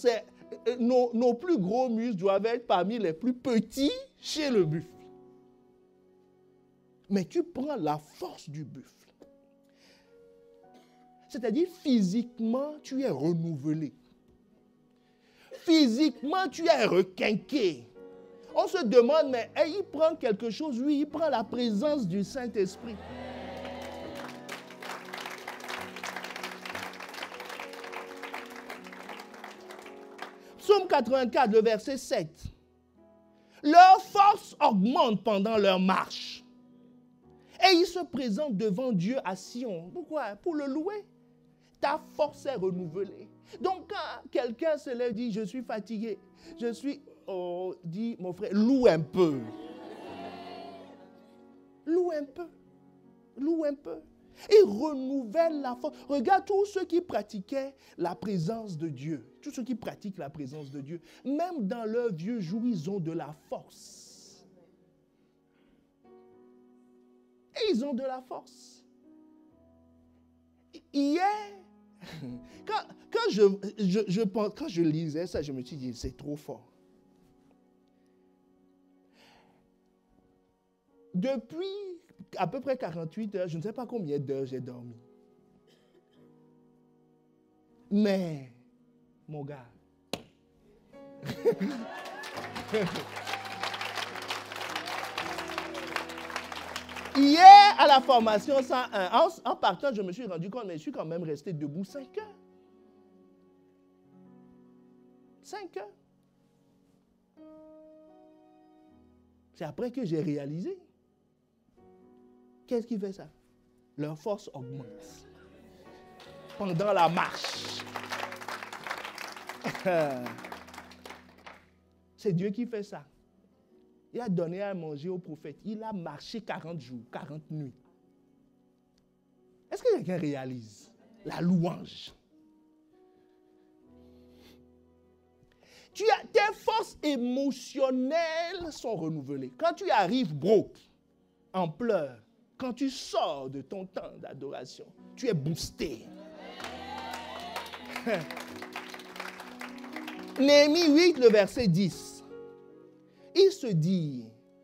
nos plus gros muscles doivent être parmi les plus petits chez le buffle. Mais tu prends la force du buffle. C'est-à-dire, physiquement, tu es renouvelé. Physiquement, tu es requinqué. On se demande, mais il prend quelque chose. Oui, il prend la présence du Saint-Esprit. Psaume 84, le verset 7. Leur force augmente pendant leur marche. Et ils se présentent devant Dieu à Sion. Pourquoi? Pour le louer. Ta force est renouvelée. Donc, quand quelqu'un se lève et dit, je suis fatigué, dit, mon frère, loue un peu. Loue un peu. Loue un peu. Il renouvelle la force. Regarde tous ceux qui pratiquaient la présence de Dieu. Tous ceux qui pratiquent la présence de Dieu. Même dans leurs vieux jours, ils ont de la force. Et ils ont de la force. Hier, quand je lisais ça, je me suis dit, c'est trop fort. Depuis à peu près 48 heures, je ne sais pas combien d'heures j'ai dormi. Mais, mon gars, hier, à la formation 101, en partant, je me suis rendu compte, mais je suis quand même resté debout 5 heures. 5 heures. C'est après que j'ai réalisé. Qu'est-ce qui fait ça? Leur force augmente pendant la marche. C'est Dieu qui fait ça. Il a donné à manger au prophète. Il a marché 40 jours, 40 nuits. Est-ce que quelqu'un réalise la louange? Tes forces émotionnelles sont renouvelées. Quand tu arrives broke, en pleurs, quand tu sors de ton temps d'adoration, tu es boosté. Néhémie 8, le verset 10.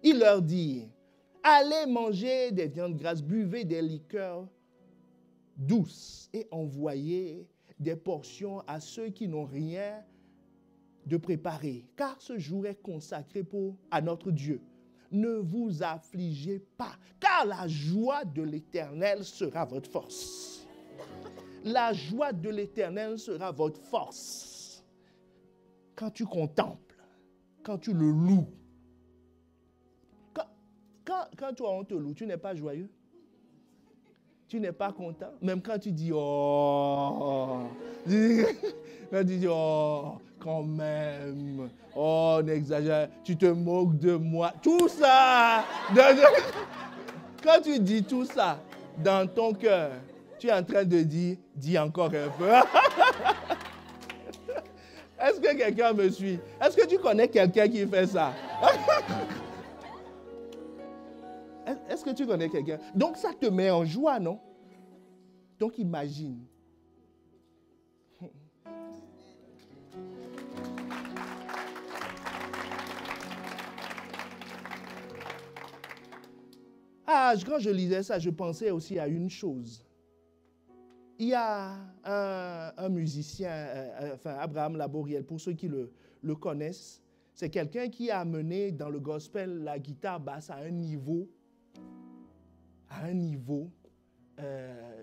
Il leur dit, allez manger des viandes grasses, buvez des liqueurs douces et envoyez des portions à ceux qui n'ont rien de préparé, car ce jour est consacré à notre Dieu. Ne vous affligez pas, car la joie de l'Éternel sera votre force. La joie de l'Éternel sera votre force. Quand tu contemples, quand tu le loues. Quand toi on te loue, tu n'es pas joyeux. Tu n'es pas content. Même quand tu dis oh, quand tu dis oh, quand même, oh, n'exagère, tu te moques de moi. Tout ça, quand tu dis tout ça dans ton cœur, tu es en train de dire, dis encore un peu. Est-ce que quelqu'un me suit? Est-ce que tu connais quelqu'un qui fait ça? Est-ce que tu connais quelqu'un? Donc ça te met en joie, non? Donc imagine. Quand je lisais ça, je pensais aussi à une chose. Il y a un musicien, Abraham Laboriel, pour ceux qui le connaissent, c'est quelqu'un qui a amené dans le gospel la guitare basse à un niveau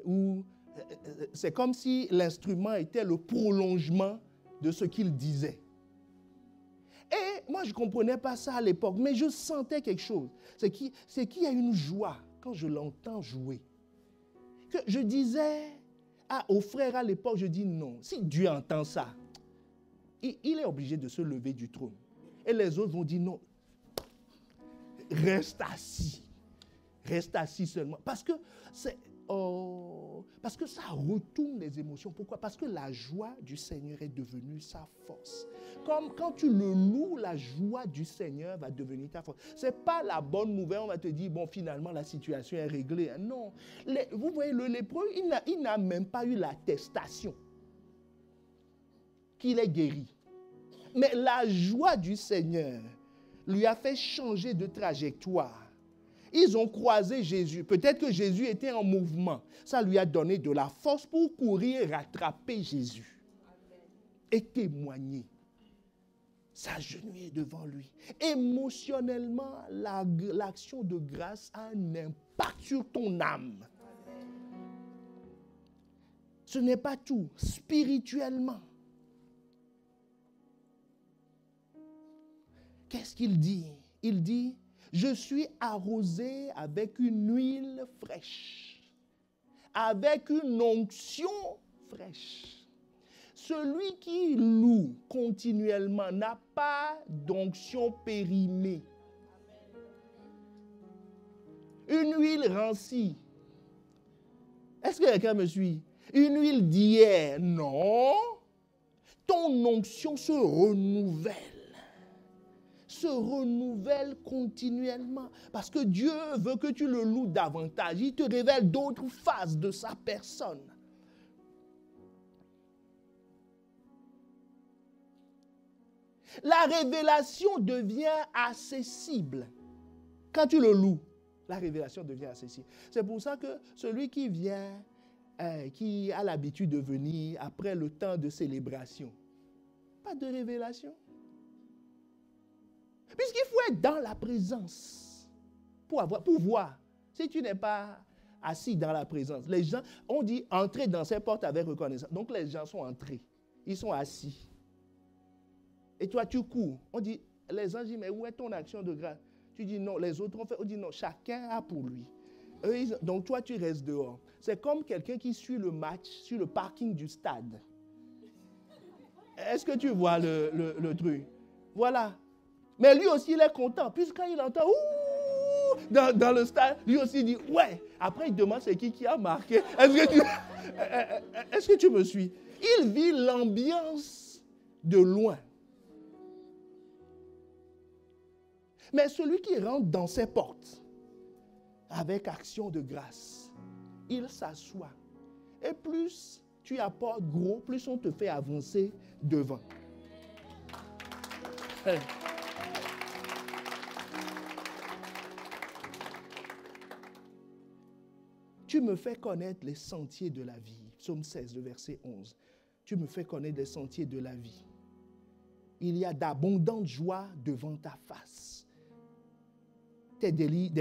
où c'est comme si l'instrument était le prolongement de ce qu'il disait. Et moi, je ne comprenais pas ça à l'époque, mais je sentais quelque chose. C'est qu'il y a une joie quand je l'entends jouer. Que je disais aux frères à l'époque, je dis non, si Dieu entend ça, il est obligé de se lever du trône. Et les autres vont dire non, reste assis seulement. Parce que ça retourne les émotions. Pourquoi? Parce que la joie du Seigneur est devenue sa force. Comme quand tu le loues, la joie du Seigneur va devenir ta force. Ce n'est pas la bonne nouvelle, on va te dire, bon, finalement, la situation est réglée. Non. Vous voyez, le lépreux, il n'a même pas eu l'attestation qu'il est guéri. Mais la joie du Seigneur lui a fait changer de trajectoire. Ils ont croisé Jésus. Peut-être que Jésus était en mouvement. Ça lui a donné de la force pour courir et rattraper Jésus. Et témoigner. S'agenouiller devant lui. Émotionnellement, l'action de grâce a un impact sur ton âme. Ce n'est pas tout. Spirituellement. Qu'est-ce qu'il dit? Il dit, je suis arrosé avec une huile fraîche, avec une onction fraîche. Celui qui loue continuellement n'a pas d'onction périmée. Une huile rancie. Est-ce que quelqu'un me suit? Une huile d'hier. Non. Ton onction se renouvelle. Se renouvelle continuellement. Parce que Dieu veut que tu le loues davantage. Il te révèle d'autres faces de sa personne. La révélation devient accessible. Quand tu le loues, la révélation devient accessible. C'est pour ça que celui qui vient, qui a l'habitude de venir après le temps de célébration, pas de révélation. Puisqu'il faut être dans la présence pour voir. Si tu n'es pas assis dans la présence, les gens, on dit entrer dans ces portes avec reconnaissance. Donc les gens sont entrés, ils sont assis. Et toi, tu cours. On dit, les gens disent, mais où est ton action de grâce? Tu dis non, les autres ont fait. On dit non, chacun a pour lui. Donc toi, tu restes dehors. C'est comme quelqu'un qui suit le match sur le parking du stade. Est-ce que tu vois le truc? Voilà. Mais lui aussi, il est content. Puisque quand il entend ouh dans le stade, lui aussi il dit ouais. Après, il demande c'est qui a marqué. Est-ce que tu me suis? Il vit l'ambiance de loin. Mais celui qui rentre dans ses portes avec action de grâce, il s'assoit. Et plus tu apportes gros, plus on te fait avancer devant. Tu me fais connaître les sentiers de la vie. Psaume 16, le verset 11. Tu me fais connaître les sentiers de la vie. Il y a d'abondantes joies devant ta face. Des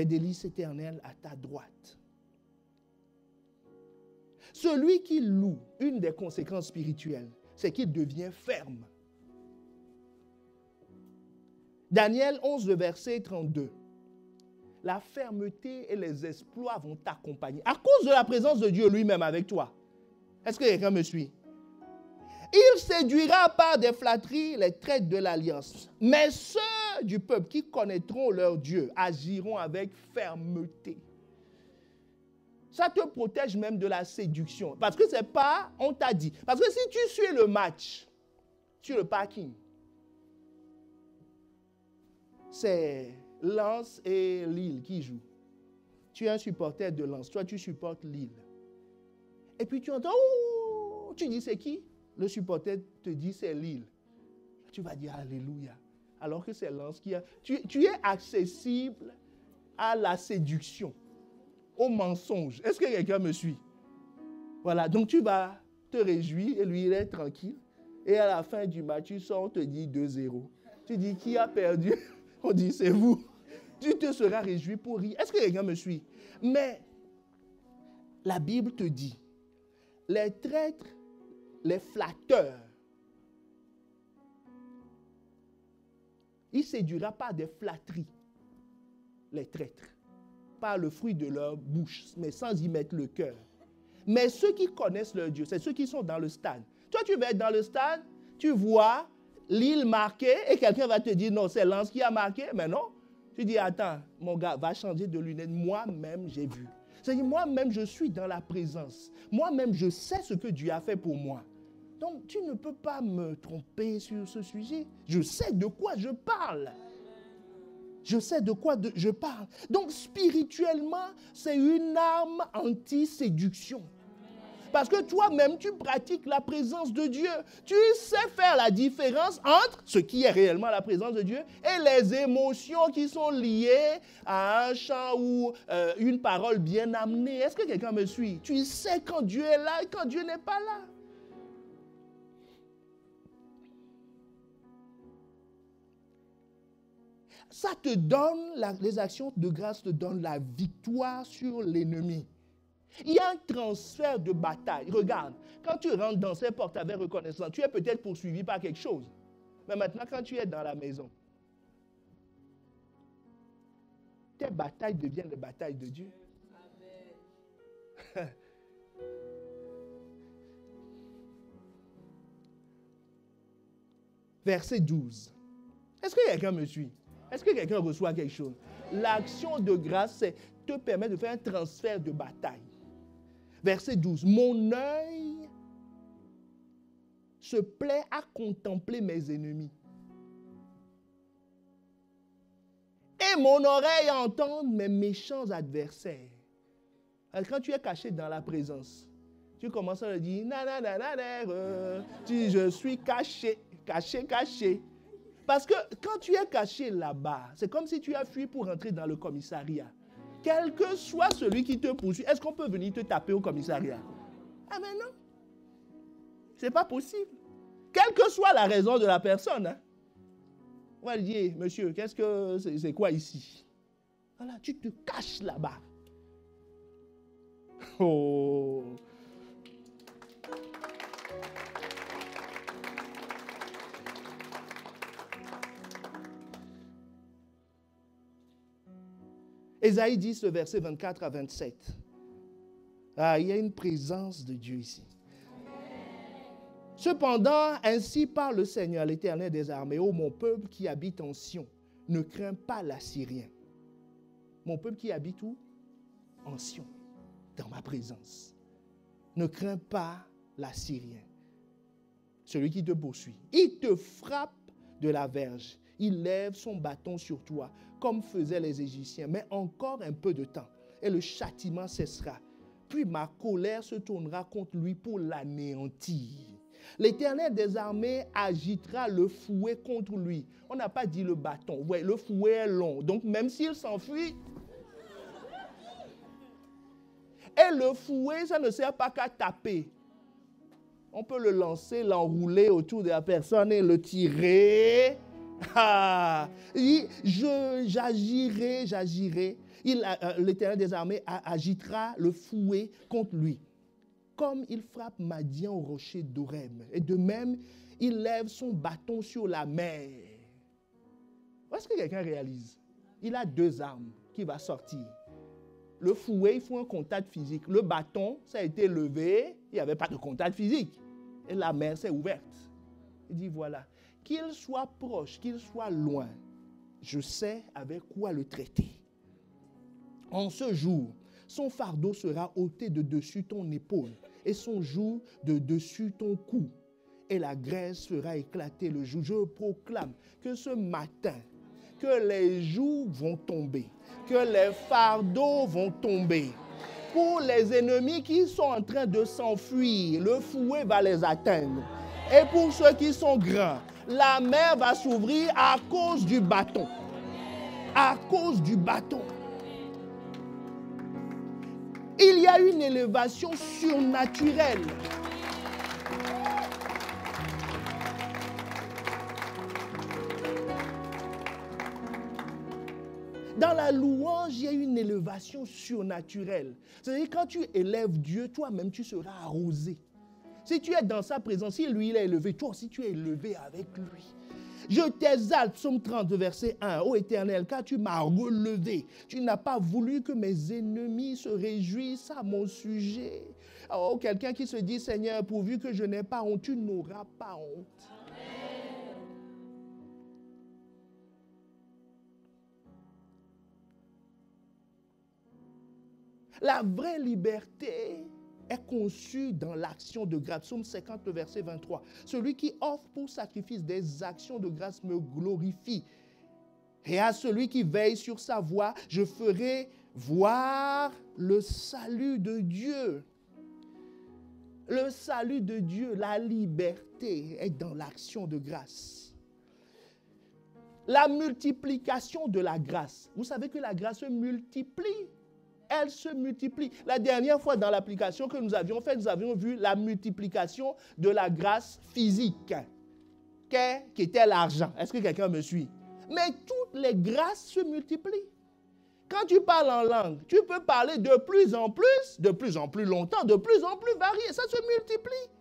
délices éternelles à ta droite. Celui qui loue, une des conséquences spirituelles, c'est qu'il devient ferme. Daniel 11, le verset 32. La fermeté et les exploits vont t'accompagner à cause de la présence de Dieu lui-même avec toi. Est-ce que quelqu'un me suit? Il séduira par des flatteries les traîtres de l'alliance. Mais ceux du peuple qui connaîtront leur Dieu agiront avec fermeté. Ça te protège même de la séduction. Parce que c'est pas, on t'a dit. Parce que si tu suis le match sur le parking, c'est Lens et Lille qui jouent. Tu es un supporter de Lens, toi tu supportes Lille. Et puis tu entends, ouh, tu dis c'est qui? Le supporter te dit c'est Lille. Tu vas dire alléluia. Alors que c'est Lens qui a... Tu es accessible à la séduction, au mensonge. Est-ce que quelqu'un me suit? Voilà, donc tu vas te réjouir et lui il est tranquille. Et à la fin du match, tu sors, on te dit 2-0. Tu dis qui a perdu? On dit c'est vous. Tu te seras réjoui pour rire. Est-ce que quelqu'un me suit? Mais la Bible te dit, les traîtres, les flatteurs, il séduira par des flatteries, les traîtres, par le fruit de leur bouche, mais sans y mettre le cœur. Mais ceux qui connaissent leur Dieu, c'est ceux qui sont dans le stade. Toi, tu vas être dans le stade, tu vois Lille marquée et quelqu'un va te dire non, c'est Lens qui a marqué, mais non. Tu dis attends, mon gars, va changer de lunettes. Moi-même, j'ai vu. C'est-à-dire, moi-même, je suis dans la présence. Moi-même, je sais ce que Dieu a fait pour moi. Donc, tu ne peux pas me tromper sur ce sujet. Je sais de quoi je parle. Je sais de quoi je parle. Donc, spirituellement, c'est une arme anti-séduction. Parce que toi-même, tu pratiques la présence de Dieu. Tu sais faire la différence entre ce qui est réellement la présence de Dieu et les émotions qui sont liées à un chant ou une parole bien amenée. Est-ce que quelqu'un me suit? Tu sais quand Dieu est là et quand Dieu n'est pas là. Ça te donne, les actions de grâce te donnent la victoire sur l'ennemi. Il y a un transfert de bataille. Regarde, quand tu rentres dans ces portes avec reconnaissance, tu es peut-être poursuivi par quelque chose. Mais maintenant, quand tu es dans la maison, tes batailles deviennent les batailles de Dieu. Amen. Verset 12. Est-ce que quelqu'un me suit? Est-ce que quelqu'un reçoit quelque chose? L'action de grâce, c'est te permet de faire un transfert de bataille. Verset 12. Mon œil se plaît à contempler mes ennemis. Et mon oreille à entendre mes méchants adversaires. Alors, quand tu es caché dans la présence, tu commences à le dire, je suis caché, caché, caché. Parce que quand tu es caché là-bas, c'est comme si tu as fui pour rentrer dans le commissariat. Quel que soit celui qui te poursuit, est-ce qu'on peut venir te taper au commissariat? Ah mais non, c'est pas possible. Quelle que soit la raison de la personne, hein. On va lui dire, monsieur, qu'est-ce que c'est quoi ici? Voilà, tu te caches là-bas. Oh. Ésaïe 10, le verset 24 à 27. Ah, il y a une présence de Dieu ici. Cependant, ainsi parle le Seigneur, l'Éternel des armées, ô mon peuple qui habite en Sion, ne crains pas l'Assyrien. Mon peuple qui habite où? En Sion, dans ma présence. Ne crains pas l'Assyrien. Celui qui te poursuit. Il te frappe de la verge. Il lève son bâton sur toi, comme faisaient les Égyptiens. Mais encore un peu de temps, et le châtiment cessera. Puis ma colère se tournera contre lui pour l'anéantir. L'Éternel des armées agitera le fouet contre lui. On n'a pas dit le bâton. Ouais, le fouet est long. Donc même s'il s'enfuit, et le fouet, ça ne sert pas qu'à taper. On peut le lancer, l'enrouler autour de la personne et le tirer. Ah, j'agirai. L'Éternel des armées agitera le fouet contre lui. Comme il frappe Madian au rocher d'Oreb. Et de même, il lève son bâton sur la mer. Est-ce que quelqu'un réalise? Il a deux armes qui vont sortir. Le fouet, il faut un contact physique. Le bâton, ça a été levé, il n'y avait pas de contact physique. Et la mer s'est ouverte. Il dit voilà, qu'il soit proche, qu'il soit loin, je sais avec quoi le traiter. En ce jour, son fardeau sera ôté de dessus ton épaule et son joug de dessus ton cou. Et la graisse fera éclater le joug. Je proclame que ce matin, que les jougs vont tomber, que les fardeaux vont tomber. Pour les ennemis qui sont en train de s'enfuir, le fouet va les atteindre. Et pour ceux qui sont grands, la mer va s'ouvrir à cause du bâton. À cause du bâton. Il y a une élévation surnaturelle. Dans la louange, il y a une élévation surnaturelle. C'est-à-dire quand tu élèves Dieu, toi-même tu seras arrosé. Si tu es dans sa présence, si lui il est élevé, toi aussi tu es élevé avec lui. Je t'exalte, psaume 30, verset 1. Ô Éternel, car tu m'as relevé. Tu n'as pas voulu que mes ennemis se réjouissent à mon sujet. Oh, quelqu'un qui se dit, Seigneur, pourvu que je n'ai pas honte, tu n'auras pas honte. Amen. La vraie liberté est conçu dans l'action de grâce. Psaume 50, le verset 23. Celui qui offre pour sacrifice des actions de grâce me glorifie. Et à celui qui veille sur sa voie, je ferai voir le salut de Dieu. Le salut de Dieu, la liberté est dans l'action de grâce. La multiplication de la grâce. Vous savez que la grâce se multiplie. Elle se multiplie. La dernière fois dans l'application que nous avions faite, nous avions vu la multiplication de la grâce physique, qui était l'argent. Est-ce que quelqu'un me suit? Mais toutes les grâces se multiplient. Quand tu parles en langue, tu peux parler de plus en plus longtemps, de plus en plus varié. Ça se multiplie.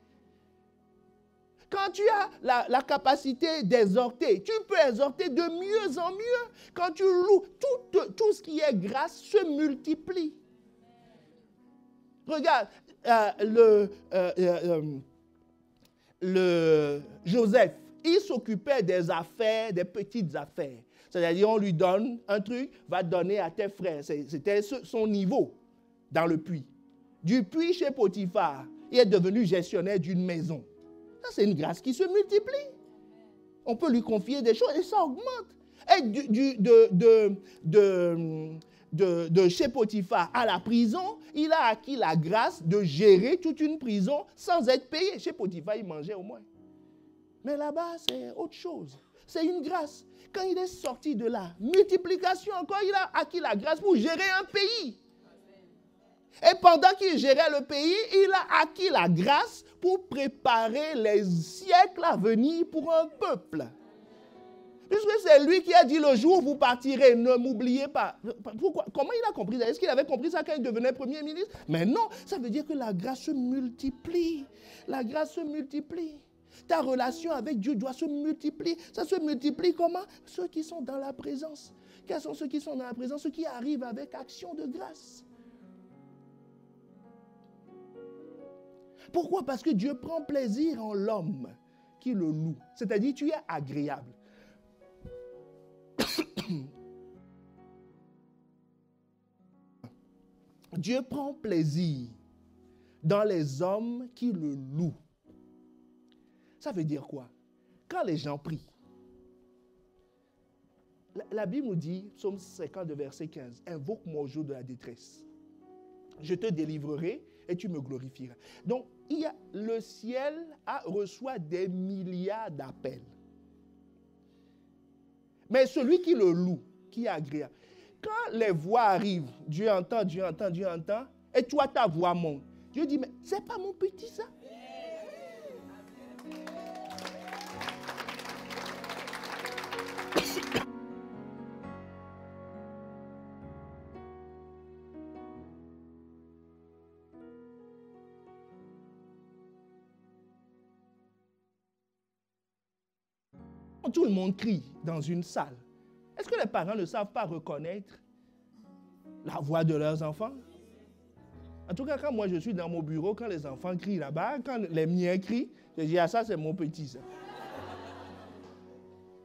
Quand tu as la capacité d'exhorter, tu peux exhorter de mieux en mieux. Quand tu loues, tout ce qui est grâce se multiplie. Regarde, le Joseph, il s'occupait des affaires, des petites affaires. C'est-à-dire, on lui donne un truc, va donner à tes frères. C'était son niveau dans le puits. Du puits chez Potiphar, il est devenu gestionnaire d'une maison. Ça, c'est une grâce qui se multiplie. On peut lui confier des choses et ça augmente. Et de chez Potiphar à la prison, il a acquis la grâce de gérer toute une prison sans être payé. Chez Potiphar, il mangeait au moins. Mais là-bas, c'est autre chose. C'est une grâce. Quand il est sorti de là, multiplication encore, il a acquis la grâce pour gérer un pays. Et pendant qu'il gérait le pays, il a acquis la grâce pour préparer les siècles à venir pour un peuple. Puisque c'est lui qui a dit le jour où vous partirez, ne m'oubliez pas. Pourquoi? Comment il a compris ça? Est-ce qu'il avait compris ça quand il devenait Premier ministre? Mais non, ça veut dire que la grâce se multiplie. La grâce se multiplie. Ta relation avec Dieu doit se multiplier. Ça se multiplie comment? Ceux qui sont dans la présence. Quels sont ceux qui sont dans la présence? Ceux qui arrivent avec action de grâce. Pourquoi? Parce que Dieu prend plaisir en l'homme qui le loue. C'est-à-dire, tu es agréable. Dieu prend plaisir dans les hommes qui le louent. Ça veut dire quoi? Quand les gens prient, la Bible nous dit, psaume 52, verset 15, « Invoque-moi au jour de la détresse. Je te délivrerai et tu me glorifieras. » Donc, le ciel reçoit des milliards d'appels. Mais celui qui le loue, qui est agréable, quand les voix arrivent, Dieu entend, Dieu entend, Dieu entend, et toi ta voix monte. Dieu dit, mais c'est pas mon petit ça. Tout le monde crie dans une salle. Est-ce que les parents ne savent pas reconnaître la voix de leurs enfants? En tout cas, quand moi je suis dans mon bureau, quand les enfants crient là-bas, quand les miens crient, je dis, ah ça c'est mon petit ça.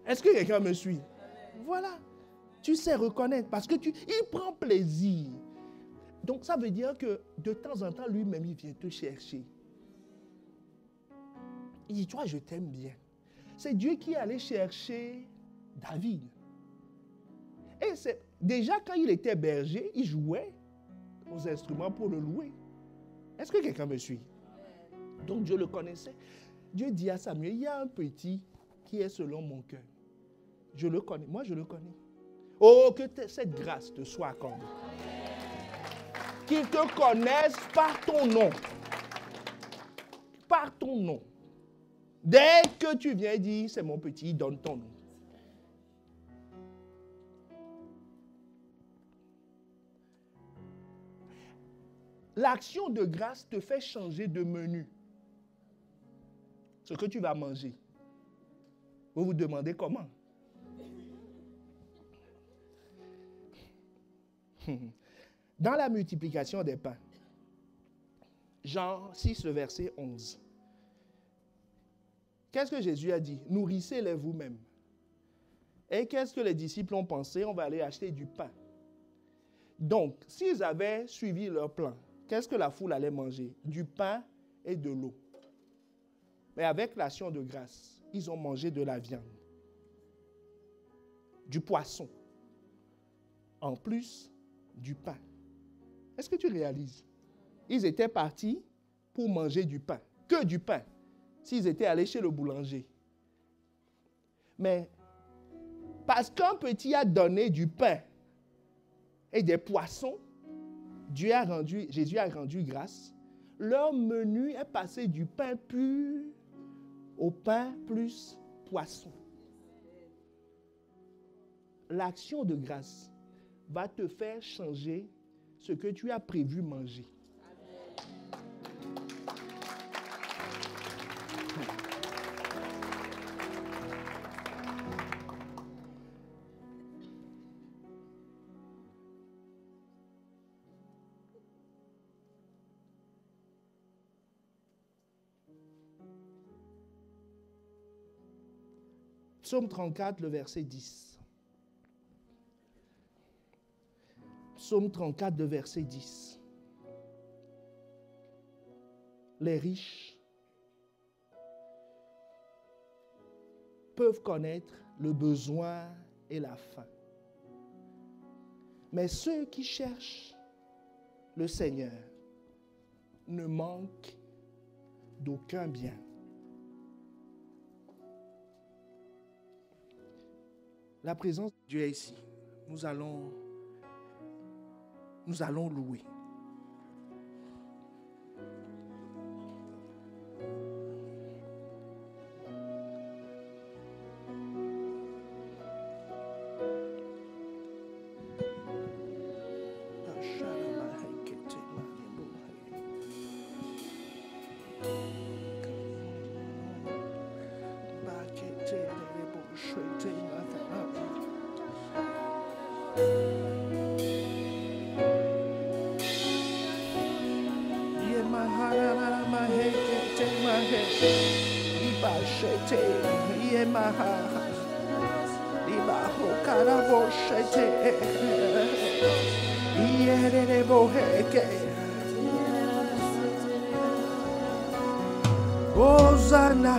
Est-ce que quelqu'un me suit? Voilà. Tu sais reconnaître parce que il prend plaisir. Donc ça veut dire que de temps en temps, lui-même, il vient te chercher. Il dit, toi, je t'aime bien. C'est Dieu qui est allé chercher David. Et déjà, quand il était berger, il jouait aux instruments pour le louer. Est-ce que quelqu'un me suit? Donc Dieu le connaissait. Dieu dit à Samuel, il y a un petit qui est selon mon cœur. Je le connais. Moi, je le connais. Oh, que cette grâce te soit accordée. Qu'il te connaisse par ton nom. Par ton nom. Dès que tu viens dire, c'est mon petit, donne ton nom. L'action de grâce te fait changer de menu. Ce que tu vas manger. Vous vous demandez comment? Dans la multiplication des pains, Jean 6, le verset 11. Qu'est-ce que Jésus a dit? Nourrissez-les vous-même. Et qu'est-ce que les disciples ont pensé? On va aller acheter du pain. Donc, s'ils avaient suivi leur plan, qu'est-ce que la foule allait manger? Du pain et de l'eau. Mais avec l'action de grâce, ils ont mangé de la viande, du poisson, en plus du pain. Est-ce que tu réalises? Ils étaient partis pour manger du pain, que du pain, s'ils étaient allés chez le boulanger. Mais parce qu'un petit a donné du pain et des poissons, Jésus a rendu grâce. Leur menu est passé du pain pur au pain plus poisson. L'action de grâce va te faire changer ce que tu as prévu manger. Psaume 34, le verset 10. Psaume 34 de verset 10. Les riches peuvent connaître le besoin et la faim. Mais ceux qui cherchent le Seigneur ne manquent d'aucun bien. La présence de Dieu est ici. Nous allons louer. Hosanna,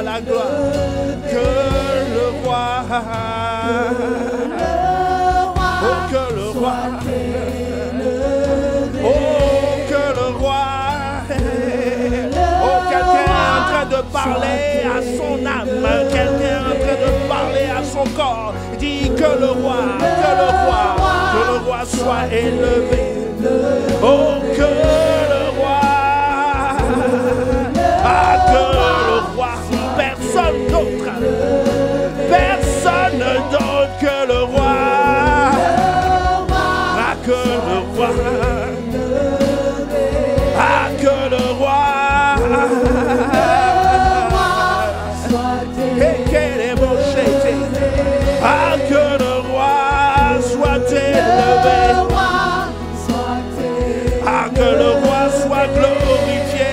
la gloire, que le roi, oh que le roi, oh que le roi, oh quelqu'un est en train de parler à son âme, quelqu'un est en train de parler à son corps, dit que le roi soit élevé, oh que le roi, ah que le roi. Personne d'autre que le roi. Ah, que le roi. Ah, que le roi. Ah, que le roi soit élevé. Ah, que le roi soit glorifié.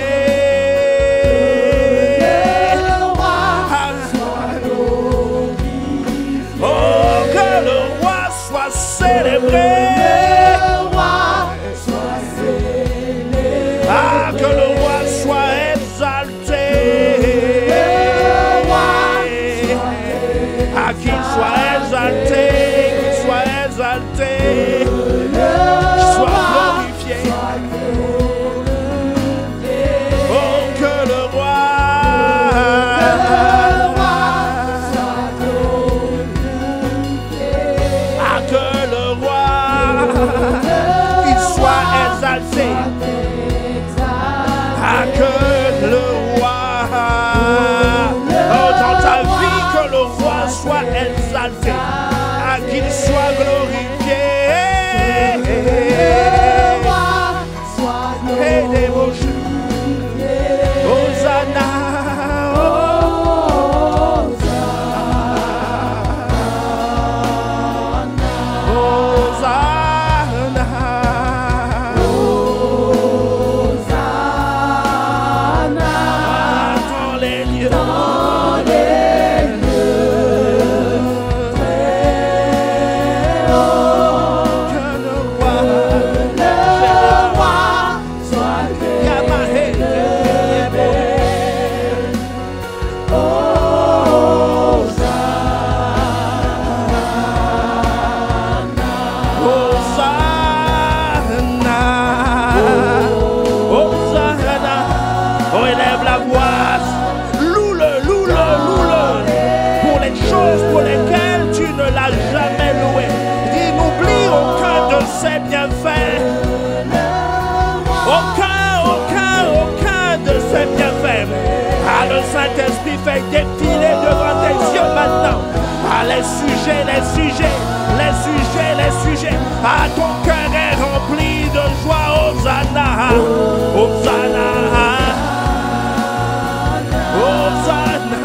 le Saint-Esprit fait défiler devant tes yeux maintenant. Ah, les sujets, ah, ton cœur est rempli de joie. Hosanna, Hosanna, Hosanna.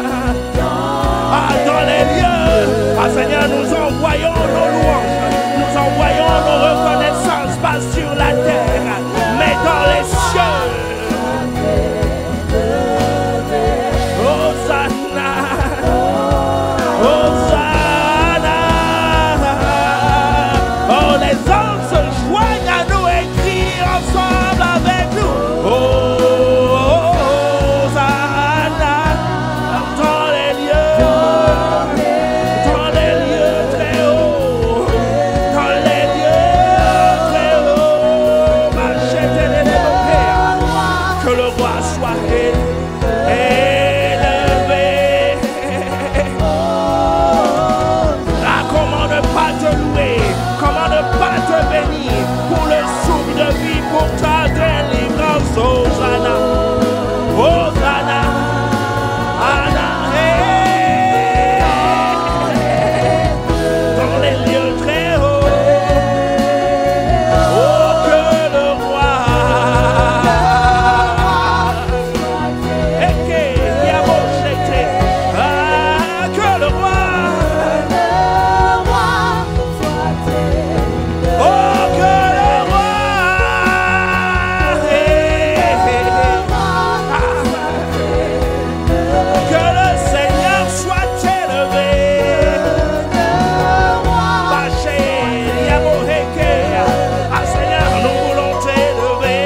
Ah, dans les lieux, ah Seigneur, nous envoyons nos louanges, nous envoyons nos reconnaissances, pas sur la terre, mais dans les cieux. Hosanna, Hosanna. Oh, les anges se joignent à nous et crient ensemble avec nous. Hosanna dans les lieux très hauts, dans les lieux très hauts. Que le roi soit élevé. Ah, comment ne pas te louer, comment ne pas te bénir pour le souffle de vie, pour ta délivrance. Hosanna, Hosanna, Anna, dans les lieux très hauts. Oh, que le roi, que le roi, oh, que le roi, que le Seigneur soit élevé. Ah Seigneur, nous voulons t'élever,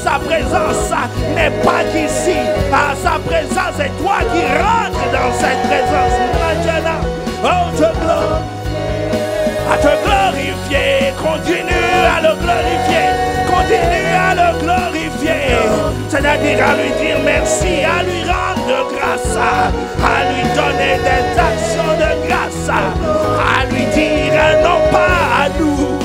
sa présence n'est pas qu'ici. À sa présence, c'est toi qui rentres dans cette présence maintenant. Oh, à te glorifier, continue à le glorifier, continue à le glorifier, c'est-à-dire à lui dire merci, à lui rendre grâce, à lui donner des actions de grâce, à lui dire non pas à nous,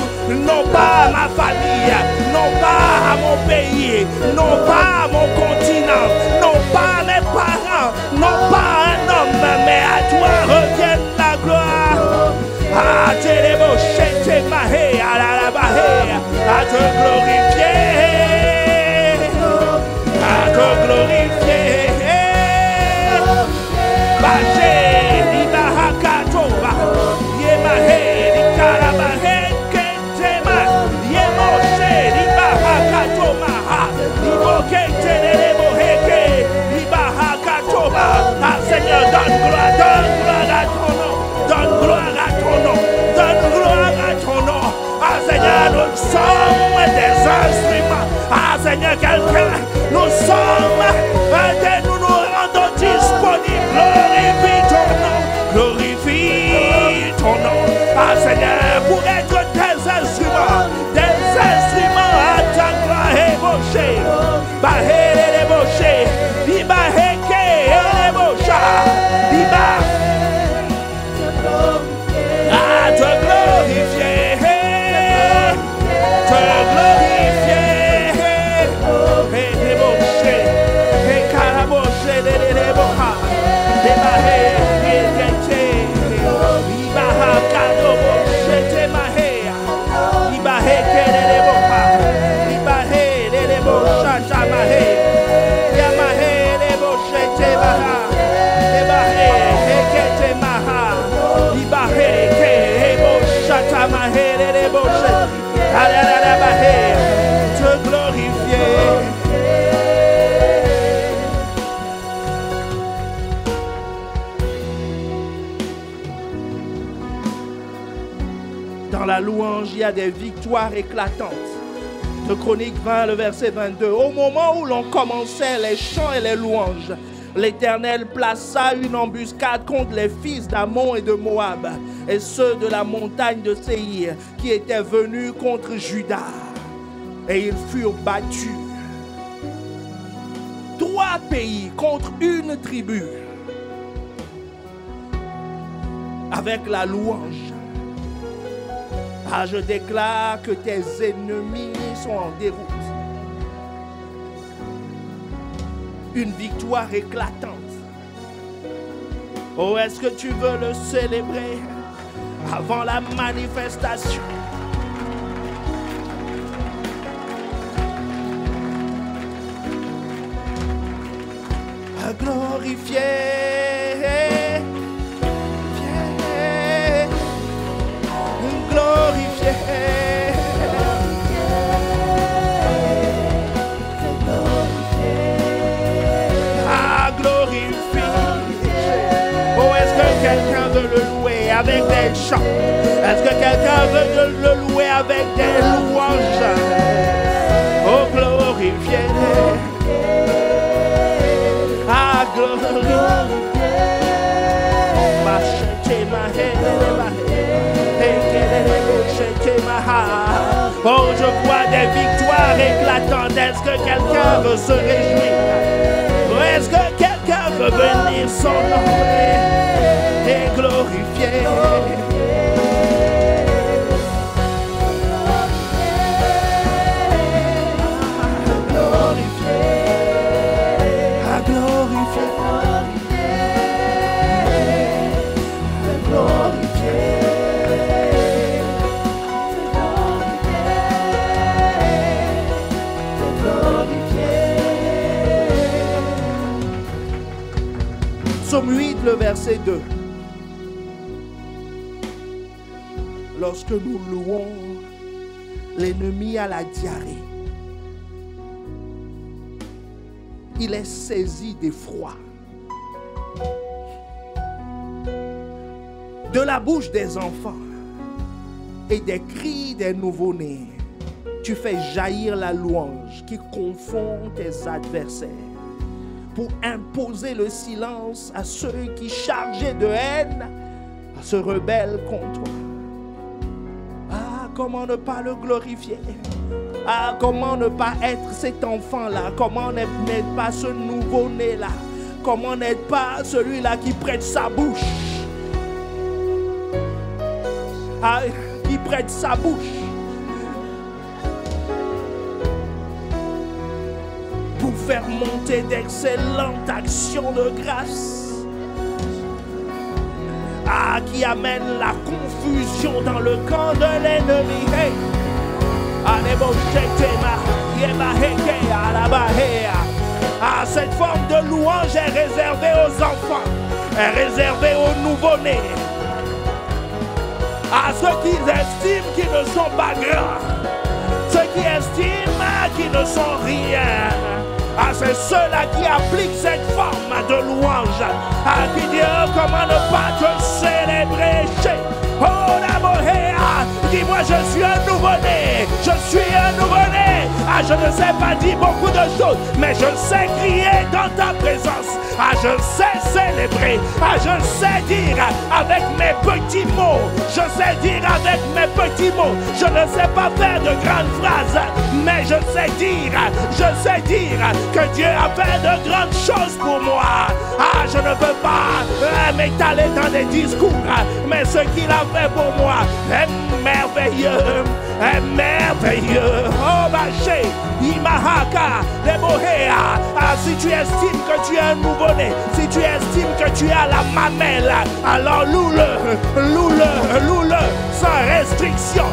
non pas à ma famille, non pas à mon pays, non pas à mon continent, non pas à mes parents, non pas à un homme, mais à toi revienne la gloire. à te glorifier, à te glorifier. Seigneur, donne gloire à ton nom, donne gloire à ton nom, donne gloire à ton nom. Ah Seigneur, nous sommes des instruments. Ah Seigneur, quelqu'un, nous sommes, nous nous rendons disponibles. Glorifie ton nom. Ah Seigneur, pour être des instruments à ta gloire ébauchée. Bahé ébauchée, Ibaheke ébaucha, Iba. À te glorifier, te glorifier. Et débaucher, et carabocher, débaucha, débahé, débauché, Ibaha, cadobocher, démahé, Ibaheke débaucha, Ibahé, débaucha, jamahé. Te glorifier. Dans la louange, il y a des victoires éclatantes. De Chroniques 20, le verset 22. Au moment où l'on commençait les chants et les louanges, l'Éternel plaça une embuscade contre les fils d'Ammon et de Moab, et ceux de la montagne de Séir, qui étaient venus contre Juda. Et ils furent battus. 3 pays contre une tribu. Avec la louange. Ah, je déclare que tes ennemis sont en déroute. Une victoire éclatante. Oh, est-ce que tu veux le célébrer avant la manifestation? À glorifier, glorifier. Quelqu'un veut le louer avec des chants? Est-ce que quelqu'un veut le louer avec des louanges? Oh, glorifier. Ah, glorifier. Oh, je vois des victoires éclatantes. Est-ce que quelqu'un veut se réjouir? Est-ce que quelqu'un veut venir s'honorer et glorifier? À glorifier, Psaume 8, le verset 2. Lorsque nous louons, l'ennemi a la diarrhée. Il est saisi d'effroi. De la bouche des enfants et des cris des nouveau-nés, tu fais jaillir la louange qui confond tes adversaires, pour imposer le silence à ceux qui, chargés de haine, se rebellent contre toi. Ah, comment ne pas le glorifier? Ah, comment ne pas être cet enfant-là? Comment n'être pas ce nouveau-né-là? Comment n'être pas celui-là qui prête sa bouche? Ah, qui prête sa bouche pour faire monter d'excellentes actions de grâce. qui amène la confusion dans le camp de l'ennemi. Hey. Cette forme de louange est réservée aux enfants, est réservée aux nouveau-nés, à ceux qui estiment qu'ils ne sont pas grands, ceux qui estiment qu'ils ne sont rien. C'est ceux-là qui appliquent cette forme de louange, qui disent comment ne pas te célébrer. Oh la bohéa, dis-moi je suis un nouveau-né, je suis un nouveau-né. Je ne sais pas dire beaucoup de choses, mais je sais crier dans ta présence. Je sais célébrer, je sais dire avec mes petits mots, je sais dire avec mes petits mots. Je ne sais pas faire de grandes phrases, mais je sais dire que Dieu a fait de grandes choses pour moi. Je ne peux pas m'étaler dans des discours, mais ce qu'il a fait pour moi est merveilleux, est merveilleux. Oh Baché, Imahaka, Debohéa. Si tu estimes que tu es un nouveau-né, si tu estimes que tu as la mamelle, alors loue-le, sans restriction,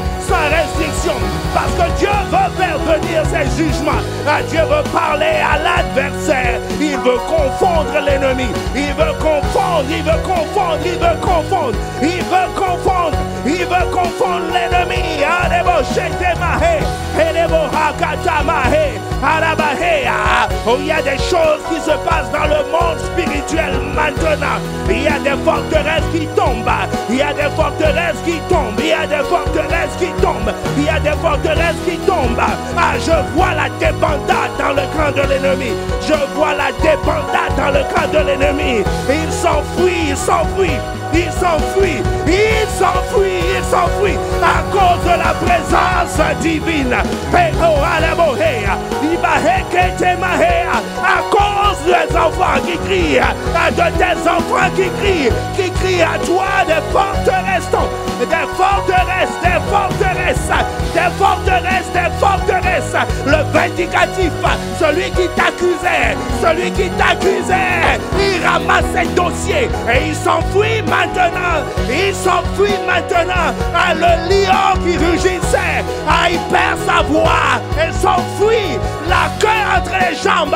parce que Dieu veut faire venir ses jugements. Dieu veut parler à l'adversaire. Il veut confondre l'ennemi. Il veut confondre l'ennemi. Il y a des choses qui se passent dans le monde spirituel maintenant. Il y a des forteresses qui tombent. Il y a des forteresses qui tombent. Il y a des forteresses qui tombent. Il y a des forteresses qui tombent. Je vois la débandade dans le camp de l'ennemi. Je vois la débandade dans le camp de l'ennemi. Il s'enfuit à cause de la présence divine. À cause des enfants qui crient, de tes enfants qui crient à toi des forteresses, le vindicatif, celui qui t'accusait, il ramasse ses dossiers et il s'enfuit maintenant. Le lion qui rugissait, il perd sa voix et s'enfuit, la queue entre les jambes.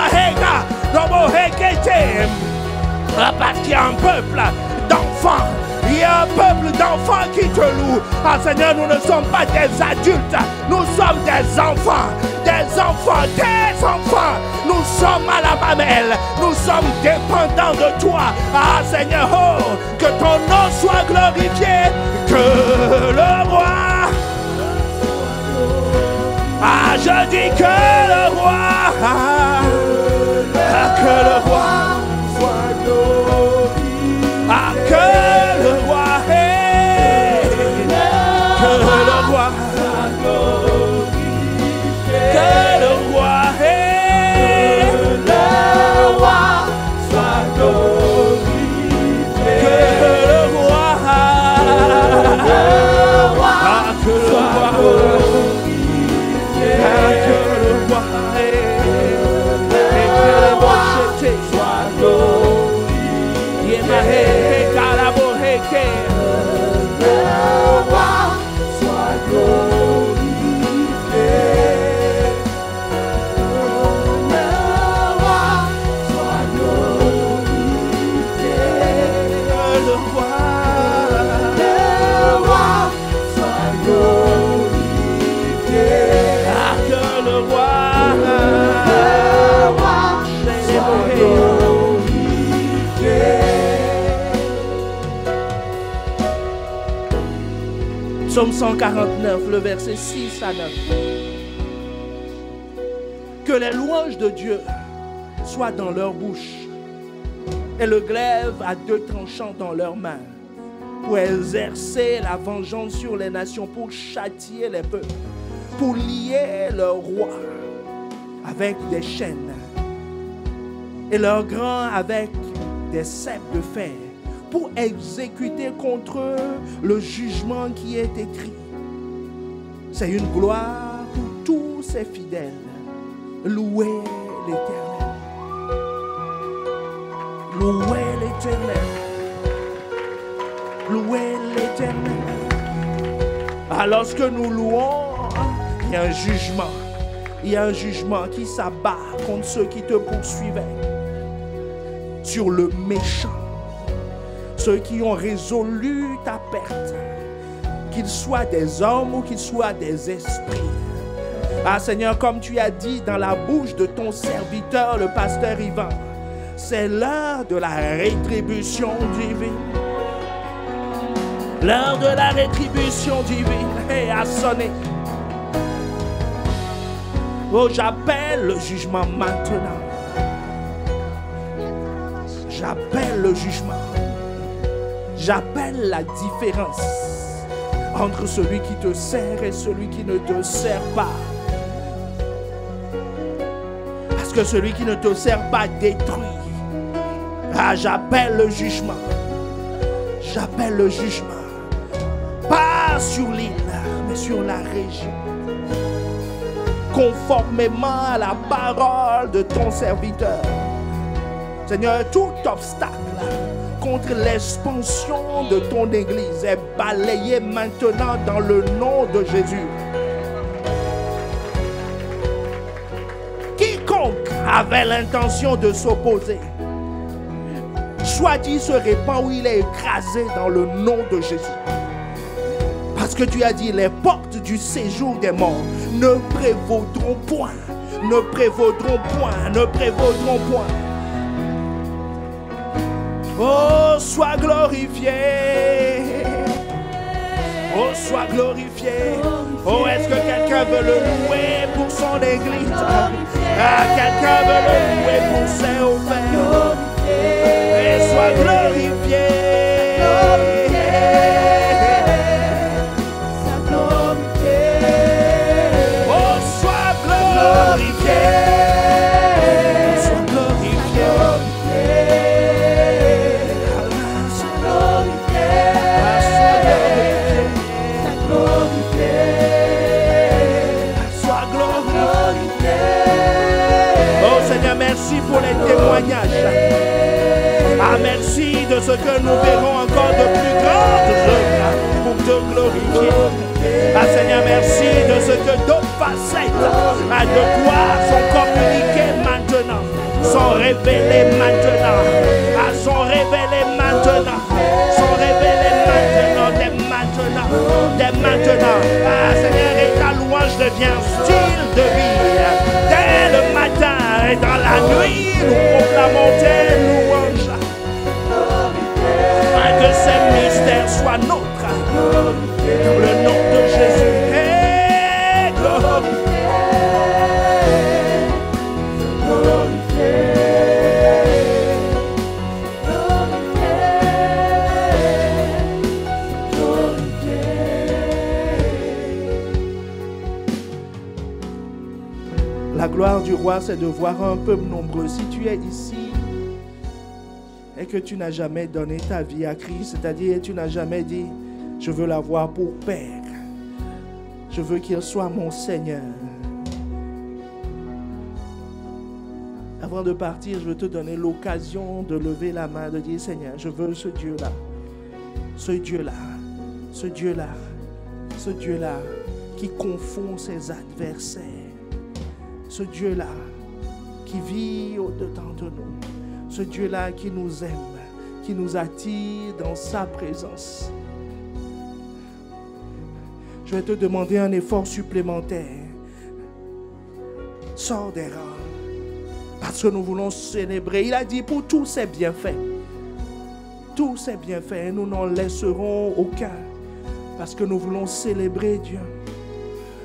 Parce qu'il y a un peuple d'enfants. Il y a un peuple d'enfants qui te loue. Seigneur, nous ne sommes pas des adultes, nous sommes des enfants. Nous sommes à la mamelle, nous sommes dépendants de toi. Seigneur, que ton nom soit glorifié, que le roi. Je dis que le roi, que le roi soit glorifié, que le roi est, que le roi soit glorifié, que le roi est, que le roi soit glorifié, que le roi, que le roi. Psaume 149, le verset 6 à 9. Que les louanges de Dieu soient dans leur bouche et le glaive à deux tranchants dans leurs mains, pour exercer la vengeance sur les nations, pour châtier les peuples, pour lier leurs rois avec des chaînes et leurs grands avec des ceps de fer, pour exécuter contre eux le jugement qui est écrit. C'est une gloire pour tous ses fidèles. Louez l'Éternel. Louez l'Éternel. Louez l'Éternel. Alors que nous louons, il y a un jugement. Il y a un jugement qui s'abat contre ceux qui te poursuivaient. Sur le méchant. Ceux qui ont résolu ta perte. Qu'ils soient des hommes ou qu'ils soient des esprits. Ah Seigneur, comme tu as dit dans la bouche de ton serviteur, le pasteur Ivan, c'est l'heure de la rétribution divine. L'heure de la rétribution divine a sonné. Oh, j'appelle le jugement maintenant. J'appelle le jugement. J'appelle la différence entre celui qui te sert et celui qui ne te sert pas. Parce que celui qui ne te sert pas détruit. Ah, j'appelle le jugement. J'appelle le jugement. Pas sur l'île, mais sur la région. Conformément à la parole de ton serviteur. Seigneur, tout obstacle contre l'expansion de ton Église est balayé maintenant dans le nom de Jésus. Quiconque avait l'intention de s'opposer, soit dit se répand ou il est écrasé dans le nom de Jésus. Parce que tu as dit, les portes du séjour des morts ne prévaudront point, ne prévaudront point, ne prévaudront point. Oh, sois glorifié. Oh, sois glorifié. Oh, est-ce que quelqu'un veut le louer pour son église? Ah, quelqu'un veut le louer pour ses offres. Et sois glorifié. Oh, sois glorifié. Sois glorifié. Merci pour les témoignages. Ah, merci de ce que nous verrons encore de plus grandes œuvres pour te glorifier. Ah, Seigneur, merci de ce que d'autres facettes de toi sont communiquées maintenant, sont révélées maintenant, sont révélées maintenant, sont révélées maintenant, dès maintenant, dès maintenant. Ah, Seigneur, et ta louange devient style de vie. Dès le matin et dans la nuit, nous proclamons tes louanges. Que ces mystères soient nôtres. Dans le nom de Jésus. Hey, La gloire du roi, c'est de voir un peuple nombreux. Si tu es ici et que tu n'as jamais donné ta vie à Christ, c'est-à-dire tu n'as jamais dit, je veux l'avoir pour Père, je veux qu'il soit mon Seigneur. Avant de partir, je veux te donner l'occasion de lever la main, de dire, Seigneur, je veux ce Dieu-là, ce Dieu-là, ce Dieu-là, ce Dieu-là qui confond ses adversaires. Ce Dieu-là qui vit au-dedans de nous. Ce Dieu-là qui nous aime, qui nous attire dans sa présence. Je vais te demander un effort supplémentaire. Sors des rangs. Parce que nous voulons célébrer. Il a dit pour tous ses bienfaits. Tous ses bienfaits, nous n'en laisserons aucun. Parce que nous voulons célébrer Dieu.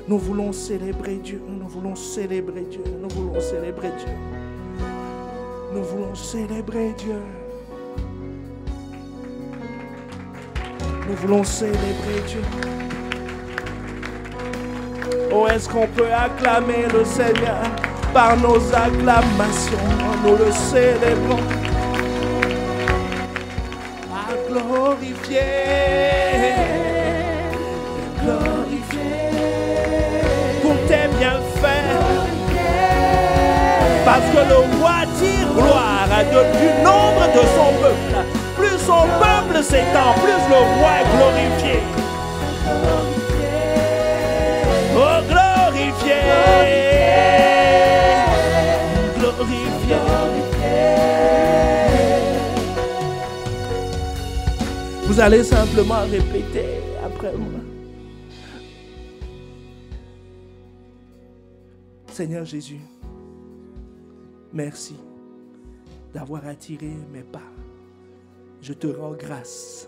Nous voulons célébrer Dieu, nous voulons célébrer Dieu, nous voulons célébrer Dieu. Nous voulons célébrer Dieu. Nous voulons célébrer Dieu. Oh, est-ce qu'on peut acclamer le Seigneur par nos acclamations? Nous le célébrons. À glorifier. Tes bienfaits, parce que le roi tire gloire du nombre de son peuple. Plus son peuple le s'étend, plus le roi est glorifié. Oh, glorifié. Glorifié. Vous allez simplement répéter après moi. Seigneur Jésus, merci d'avoir attiré mes pas. Je te rends grâce.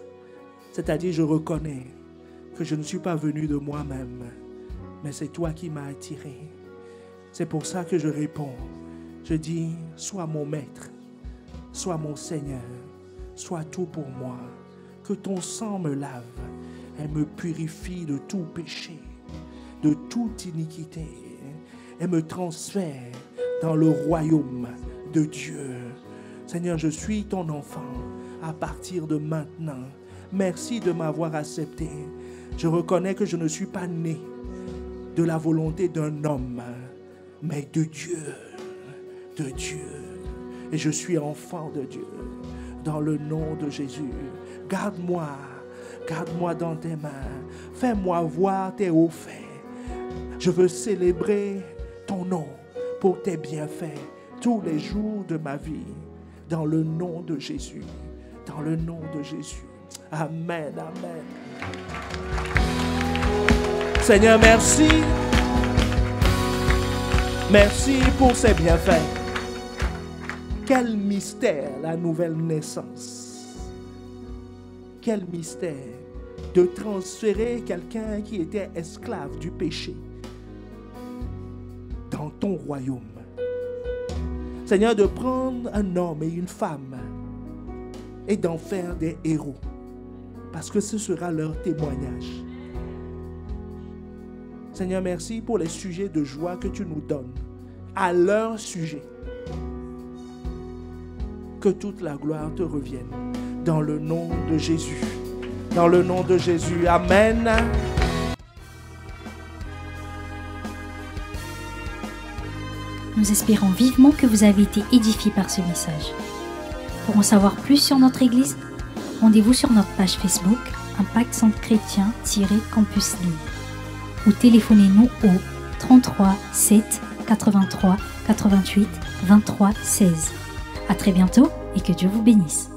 C'est-à-dire, je reconnais que je ne suis pas venu de moi-même, mais c'est toi qui m'as attiré. C'est pour ça que je réponds. Je dis, sois mon maître, sois mon Seigneur, sois tout pour moi. Que ton sang me lave et me purifie de tout péché, de toute iniquité, et me transfère dans le royaume de Dieu. Seigneur, je suis ton enfant à partir de maintenant. Merci de m'avoir accepté. Je reconnais que je ne suis pas né de la volonté d'un homme, mais de Dieu, de Dieu. Et je suis enfant de Dieu. Dans le nom de Jésus, garde-moi dans tes mains. Fais-moi voir tes hauts faits. Je veux célébrer ton nom pour tes bienfaits tous les jours de ma vie. Dans le nom de Jésus. Dans le nom de Jésus. Amen, amen. Seigneur, merci. Merci pour ces bienfaits. Quel mystère, la nouvelle naissance. Quel mystère de transférer quelqu'un qui était esclave du péché dans ton royaume. Seigneur, de prendre un homme et une femme et d'en faire des héros, parce que ce sera leur témoignage. Seigneur, merci pour les sujets de joie que tu nous donnes à leur sujet. Que toute la gloire te revienne dans le nom de Jésus. Dans le nom de Jésus. Amen. Nous espérons vivement que vous avez été édifiés par ce message. Pour en savoir plus sur notre Église, rendez-vous sur notre page Facebook Impact Centre Chrétien-Campus Lille ou téléphonez-nous au 33 7 83 88 23 16. À très bientôt et que Dieu vous bénisse.